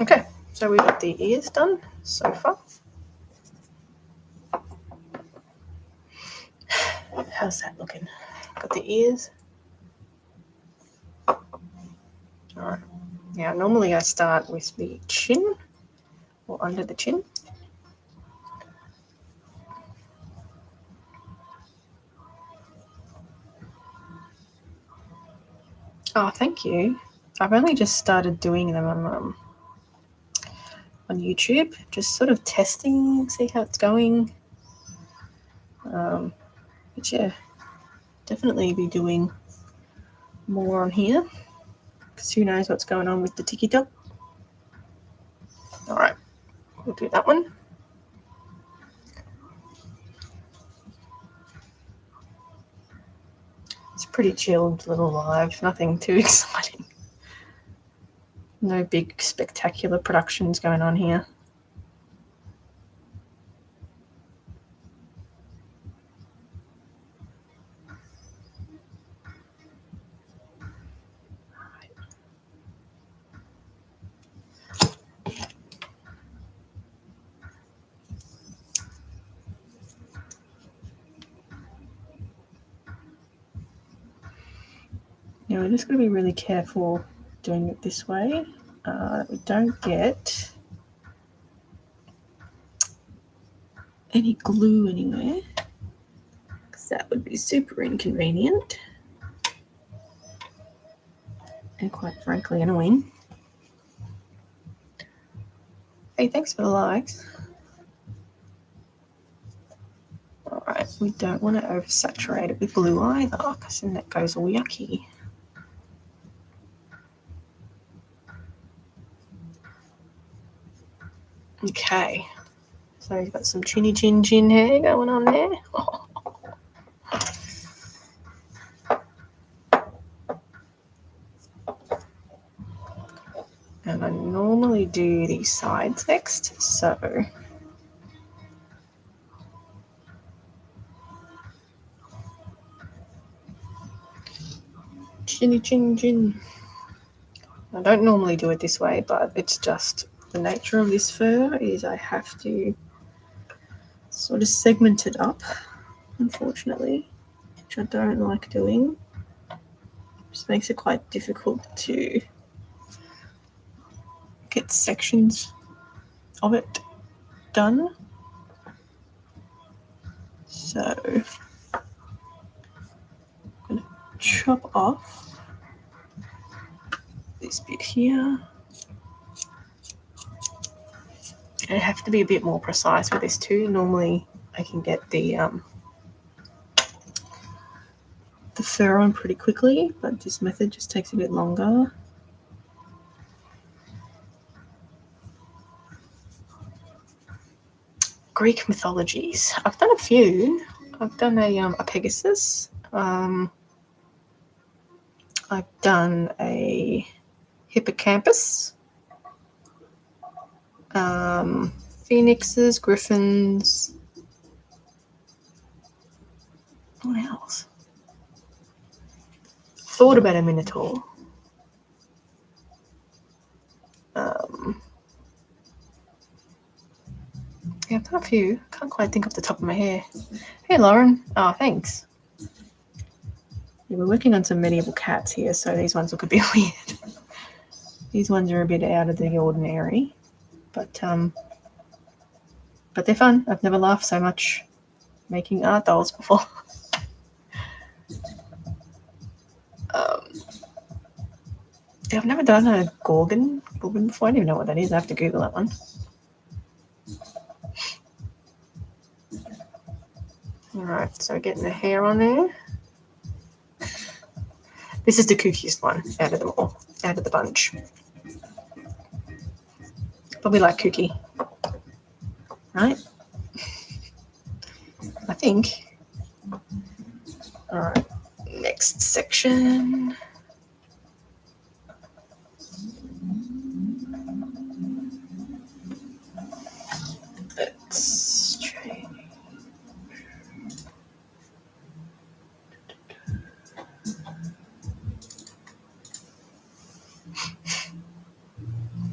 Okay, so we've got the ears done so far. How's that looking? Got the ears. All right. Now, normally I start with the chin or under the chin. Oh, thank you. I've only just started doing them on YouTube, just sort of testing, see how it's going. But yeah, definitely be doing more on here because who knows what's going on with the TikTok. All right, we'll do that one. pretty chilled little live, nothing too exciting. No big spectacular productions going on here. Now we're just going to be really careful doing it this way. We don't get any glue anywhere, because that would be super inconvenient and quite frankly annoying. Hey, thanks for the likes. Alright, we don't want to oversaturate it with glue either, because then that goes all yucky. Okay, so you've got some chinny chin chin hair going on there. Oh. And I normally do these sides next, so chinny chin chin. I don't normally do it this way, but it's just the nature of this fur is I have to sort of segment it up, unfortunately, which I don't like doing. Just makes it quite difficult to get sections of it done. So I'm going to chop off this bit here. I have to be a bit more precise with this too. Normally I can get the fur on pretty quickly, but this method just takes a bit longer. Greek mythologies. I've done a few. I've done a Pegasus. I've done a hippocampus. Phoenixes, griffins. What else? Thought about a minotaur. Yeah, I've done a few. Can't quite think off the top of my head. Hey, Lauren. Oh, thanks. Yeah, we're working on some medieval cats here, so these ones look a bit weird. These ones are a bit out of the ordinary, but they're fun. I've never laughed so much making art dolls before. Yeah, I've never done a gorgon before. I don't even know what that is. I have to Google that one. Alright, so getting the hair on there. This is the kookiest one out of them all, out of the bunch. Probably like kooky, right? I think. Alright, next section. Let's try.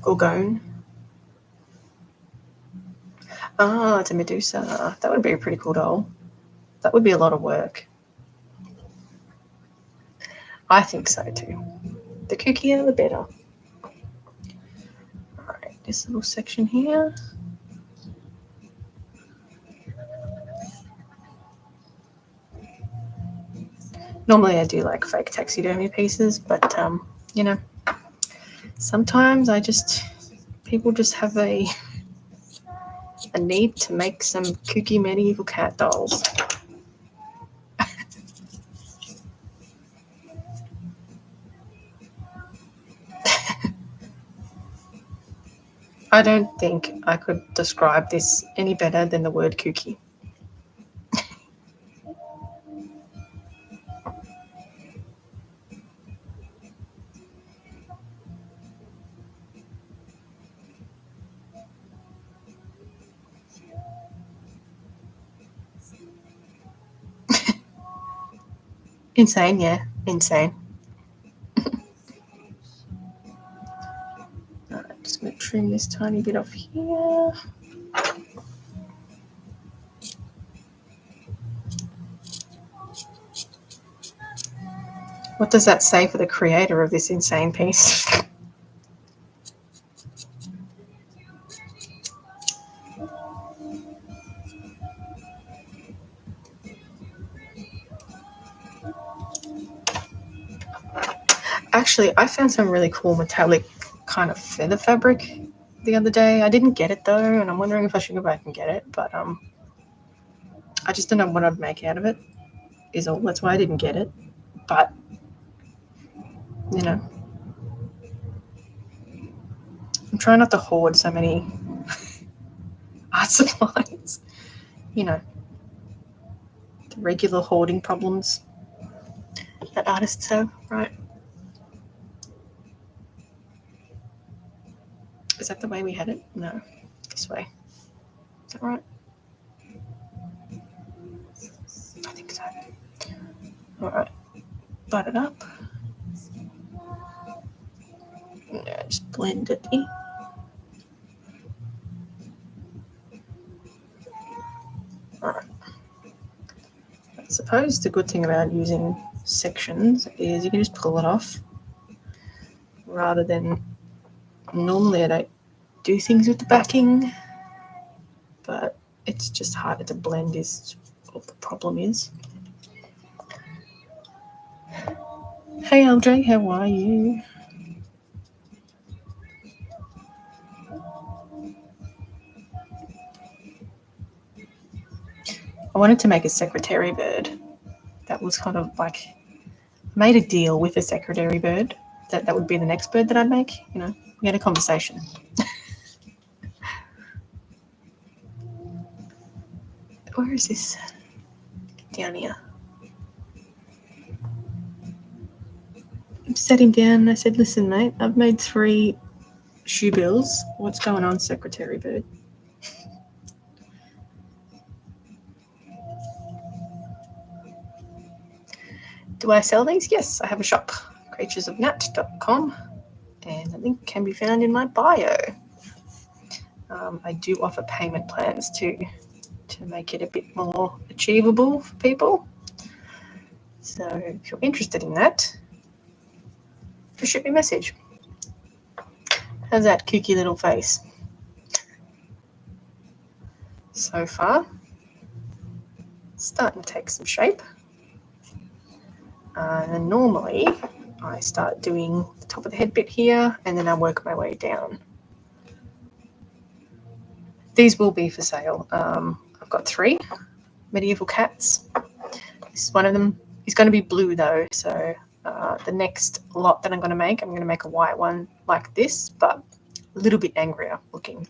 Gorgon. Ah, it's a Medusa. That would be a pretty cool doll. That would be a lot of work. I think so too. The kookier, the better. Alright, this little section here. Normally I do like fake taxidermy pieces, but you know, sometimes people just have a need to make some kooky medieval cat dolls. I don't think I could describe this any better than the word kooky. Insane, yeah, insane. Alright, just going to trim this tiny bit off here. What does that say for the creator of this insane piece? Actually, I found some really cool metallic kind of feather fabric the other day. I didn't get it though, and I'm wondering if I should go back and get it, but I just don't know what I'd make out of it, is all. That's why I didn't get it. But, you know, I'm trying not to hoard so many art supplies. You know, the regular hoarding problems that artists have, right? Is that the way we had it? No, this way. Is that right? I think so. All right, butt it up. Yeah, just blend it in. All right. I suppose the good thing about using sections is you can just pull it off rather than normally I don't do things with the backing, but it's just harder to blend is what the problem is. Hey LJ, how are you? I wanted to make a secretary bird. That was kind of like, made a deal with a secretary bird that would be the next bird that I'd make. You know, we had a conversation. Where is this? Down here. I sat him down and I said, listen, mate, I've made 3 shoe bills. What's going on, secretary bird? Do I sell these? Yes, I have a shop, creaturesofnat.com, and the link can be found in my bio. I do offer payment plans too, to make it a bit more achievable for people. So if you're interested in that, just shoot me a message. How's that kooky little face? So far, it's starting to take some shape. And normally, I start doing the top of the head bit here, and then I work my way down. These will be for sale. I've got 3 medieval cats. This is one of them. He's going to be blue though, so the next lot that I'm going to make a white one like this, but a little bit angrier looking,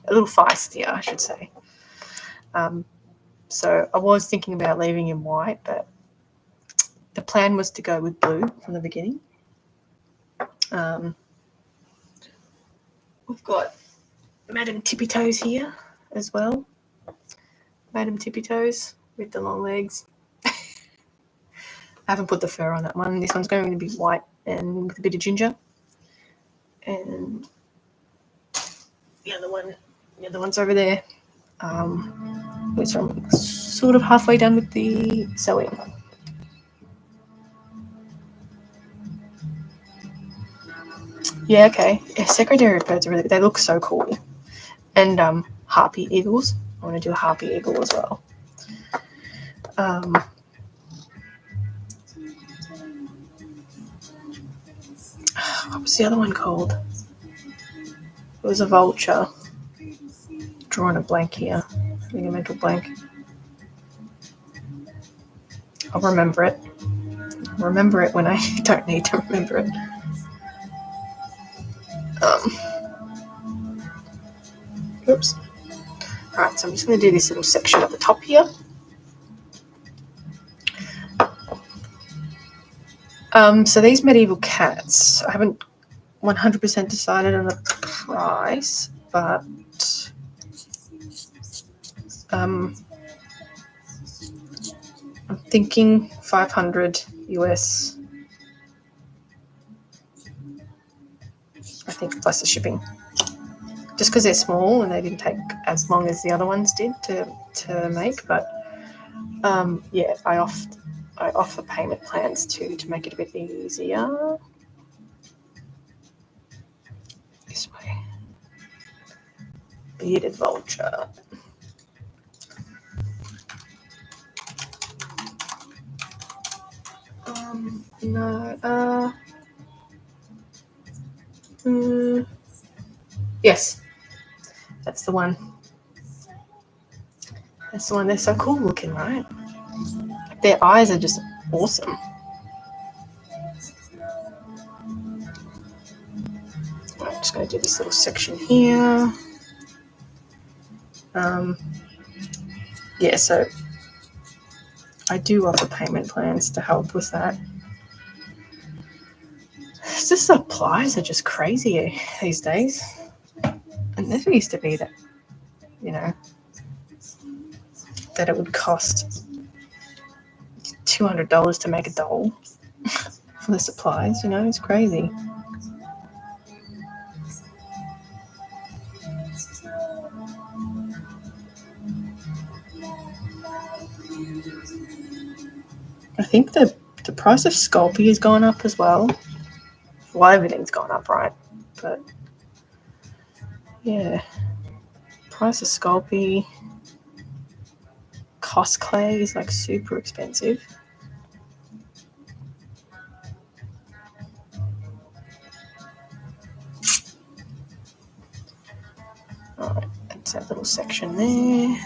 a little feistier, I should say. So I was thinking about leaving him white, but the plan was to go with blue from the beginning. We've got Madame Tippy Toes here as well. Madame Tippy Toes with the long legs. I haven't put the fur on that one. This one's going to be white and with a bit of ginger. And the other one's over there. Which I'm sort of halfway done with the sewing. Yeah, okay. Yeah, secretary birds are really, they look so cool. And harpy eagles. I want to do a harpy eagle as well. What was the other one called? It was a vulture. Drawing a blank here. Having a mental blank. I'll remember it. I'll remember it when I don't need to remember it. Oops. Alright, so I'm just going to do this little section at the top here. So these medieval cats, I haven't 100% decided on a price, but I'm thinking 500 US, I think, plus the shipping. Just because they're small and they didn't take as long as the other ones did to make. But yeah, I offer payment plans too to make it a bit easier. This way. Bearded vulture. No. Yes, that's the one. That's the one. They're so cool looking, right? Their eyes are just awesome. I'm just going to do this little section here. Yeah, so I do offer payment plans to help with that. It's just supplies are just crazy these days. And never used to be that, you know, that it would cost $200 to make a doll for the supplies, you know, it's crazy. I think the price of Sculpey has gone up as well. Well, everything's gone up, right? But yeah, price of Sculpey, cost clay is like super expensive. Alright, that's that little section there.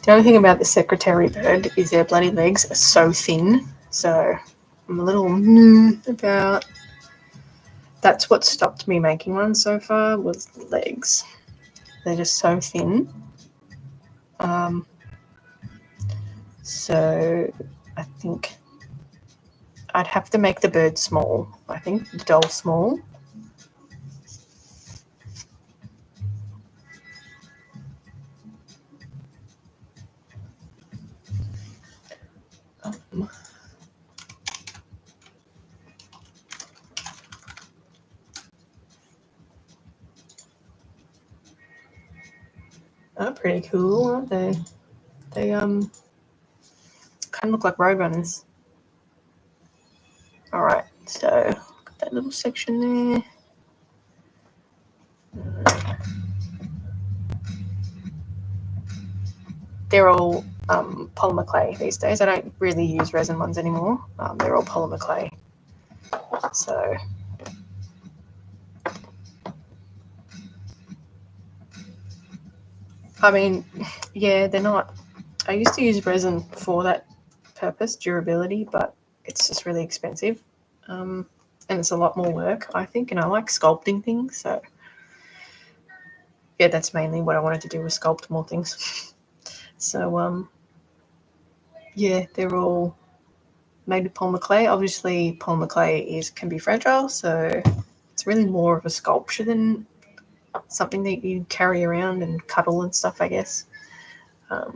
The only thing about the secretary bird is their bloody legs are so thin, so I'm a little about. That's what stopped me making one so far was the legs. They're just so thin. So I think I'd have to make the bird small. I think the doll small. They're pretty cool, aren't they? They kind of look like roadrunners. All right, so got that little section there. They're all polymer clay these days. I don't really use resin ones anymore. They're all polymer clay. So I mean, yeah, they're not. I used to use resin for that purpose, durability, but it's just really expensive. And it's a lot more work, I think, and I like sculpting things, so yeah, that's mainly what I wanted to do was sculpt more things. So yeah, they're all made with polymer clay. Obviously, polymer clay can be fragile, so it's really more of a sculpture than something that you carry around and cuddle and stuff, I guess. But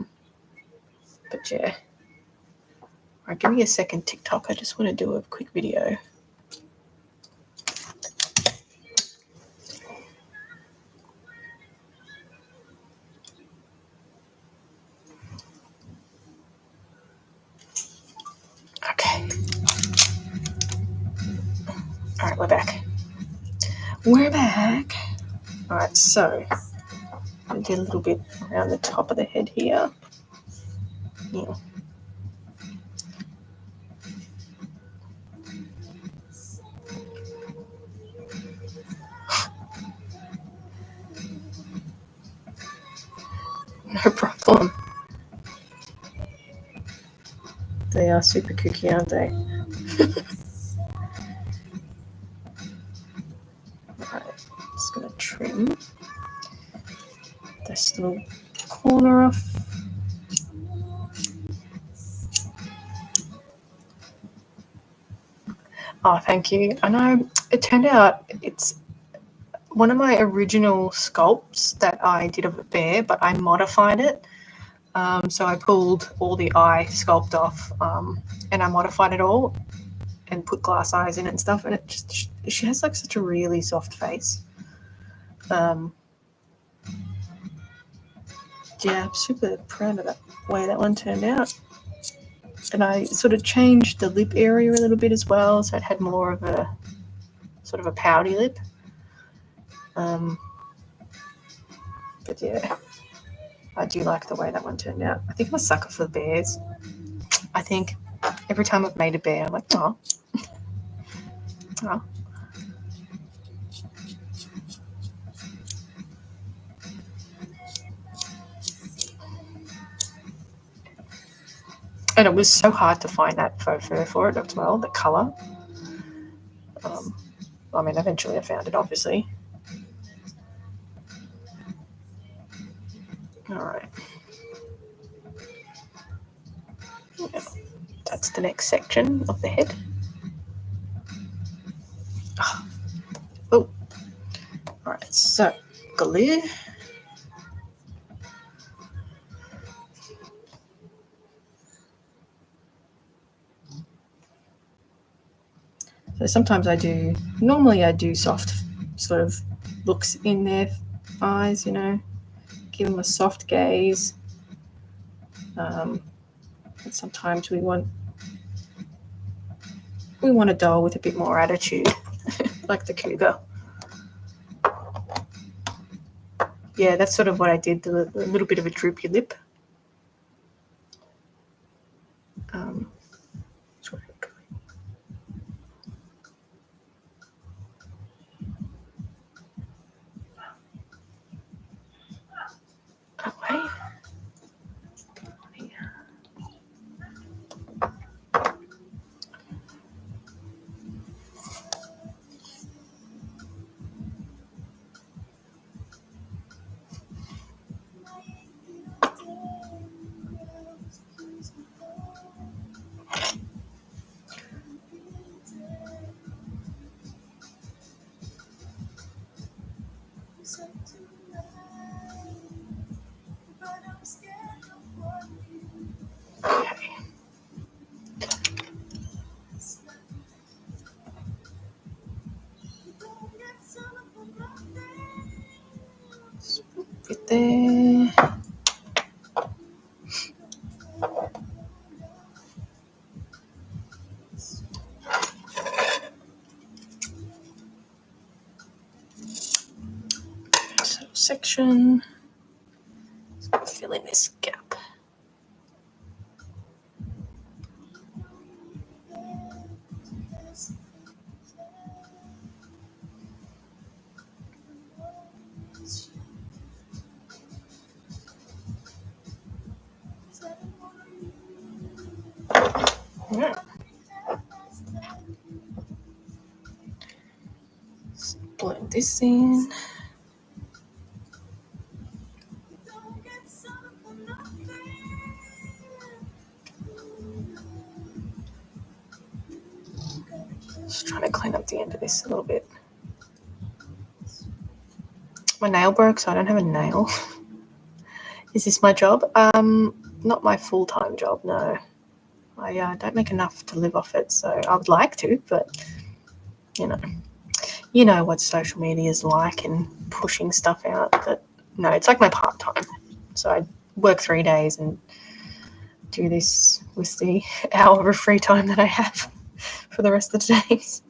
yeah. All right, give me a second, TikTok. I just want to do a quick video. Okay. All right, we're back. We're back. All right, so I did a little bit around the top of the head here. Yeah. No problem. They are super kooky, aren't they? Alright, just gonna trim. this little corner off. Oh, thank you. I know it turned out it's one of my original sculpts that I did of a bear, but I modified it. So I pulled all the eye sculpt off, and I modified it all and put glass eyes in it and stuff. And it just, she has like such a really soft face. Yeah, I'm super proud of that way that one turned out. And I sort of changed the lip area a little bit as well, so it had more of a sort of a pouty lip. But yeah, I do like the way that one turned out. I think I'm a sucker for bears. I think every time I've made a bear, I'm like, oh. Oh. And it was so hard to find that faux fur for it as well, the colour. I mean, eventually I found it, obviously. All right. Yeah. That's the next section of the head. Oh. All right, so glue. So sometimes normally I do soft sort of looks in their eyes, give them a soft gaze. And sometimes we want a doll with a bit more attitude, like the cougar. Yeah, that's sort of what I did, a little bit of a droopy lip. Away. Okay. Bit there. So section. Fill in this gap. Yeah. Blend this in. Just trying to clean up the end of this a little bit. My nail broke, so I don't have a nail. Is this my job? Not my full-time job, no. I don't make enough to live off it, so I would like to, but you know what social media is like and pushing stuff out. But no, it's like my part-time. So I work 3 days and do this with the hour of free time that I have for the rest of the days.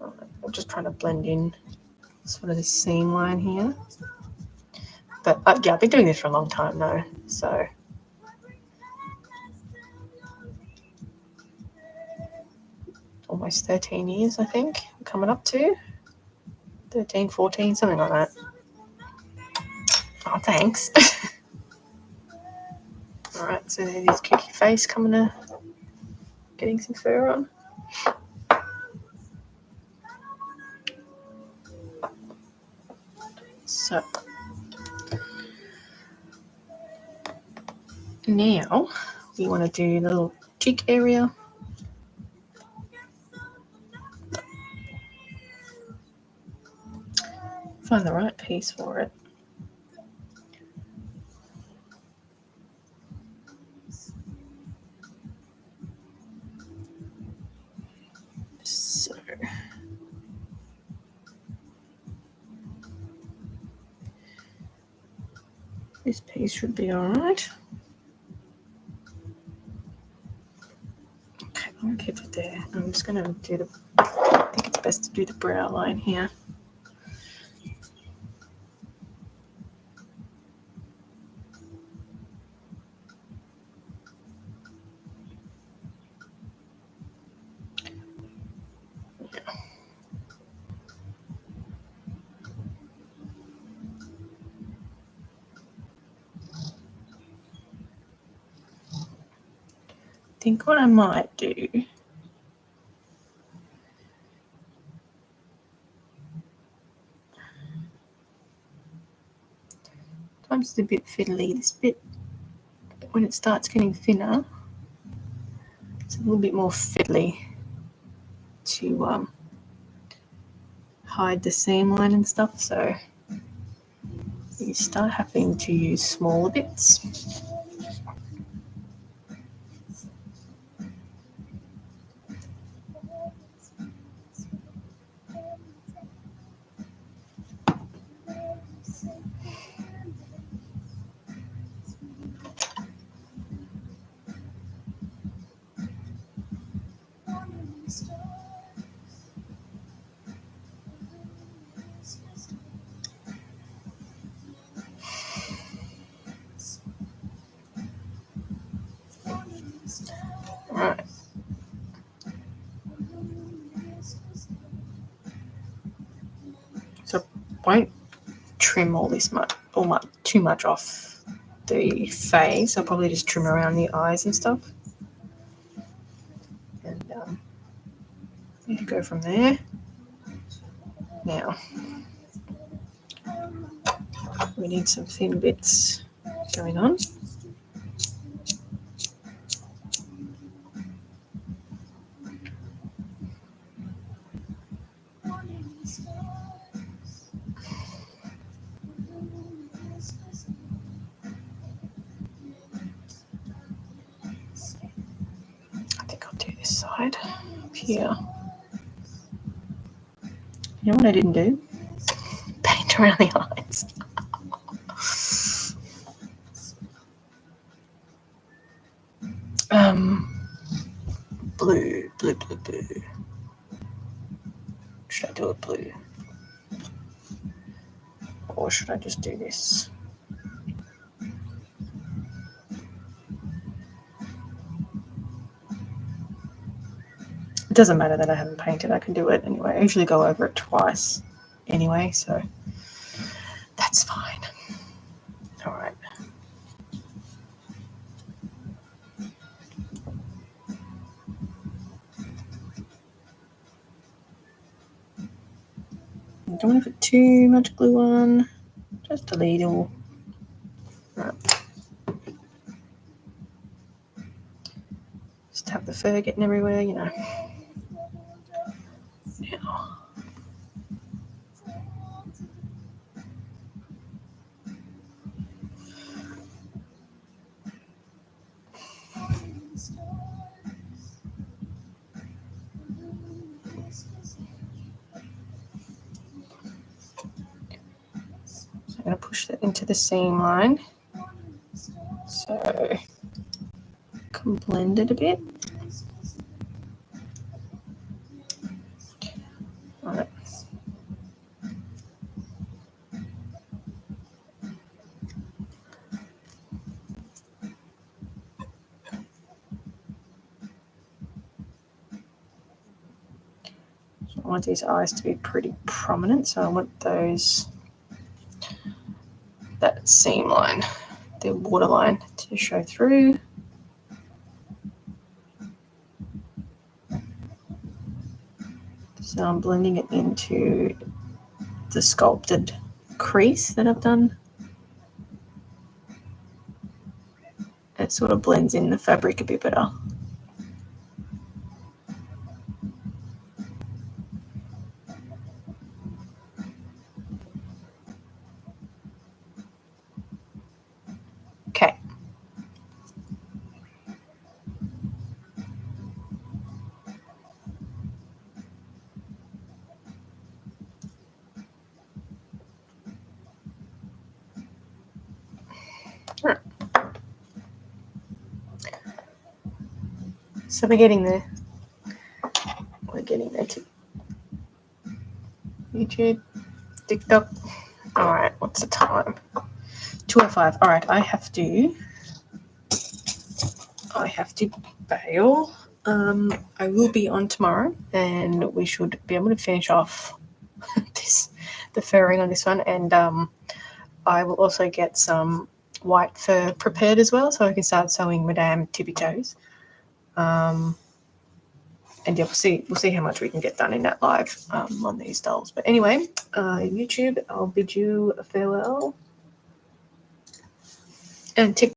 I'm just trying to blend in sort of this seam line here. But yeah, I've been doing this for a long time though, so almost 13 years, I think, coming up to 13, 14, something like that. Oh, thanks. All right, so there's his cookie face coming to getting some fur on. So now we want to do the little cheek area. Find the right piece for it. So this piece should be all right. Okay, I'm going to keep it there. I'm just going to do the, I think it's best to do the brow line here. I think what I might do sometimes it's a bit fiddly. This bit, when it starts getting thinner, it's a little bit more fiddly to hide the seam line and stuff. So you start having to use smaller bits. Right. So won't trim all this much or too much off the face. I'll probably just trim around the eyes and stuff. And need to go from there. Now we need some thin bits going on. I think I'll do this side up here. You know what I didn't do? Paint around the eyes. Blue. Should I do it blue? Or should I just do this? It doesn't matter that I haven't painted. I can do it anyway. I usually go over it twice anyway, so that's fine. All right. Don't want to put too much glue on, just a little. Right. Just have the fur getting everywhere, you know. Now. I'm going to push that into the seam line so I can blend it a bit. All right. So I want these eyes to be pretty prominent, so I want that seam line, the waterline, to show through. So I'm blending it into the sculpted crease that I've done. It sort of blends in the fabric a bit better. Okay. So we're getting there. We're getting there too. YouTube, TikTok. All right, what's the time? 2:05. All right, I have to bail. I will be on tomorrow, and we should be able to finish off the furring on this one, and I will also get some white fur prepared as well, so I can start sewing Madame Tippy Toes. And yeah, we'll see how much we can get done in that live on these dolls. But anyway, YouTube, I'll bid you a farewell. And TikTok.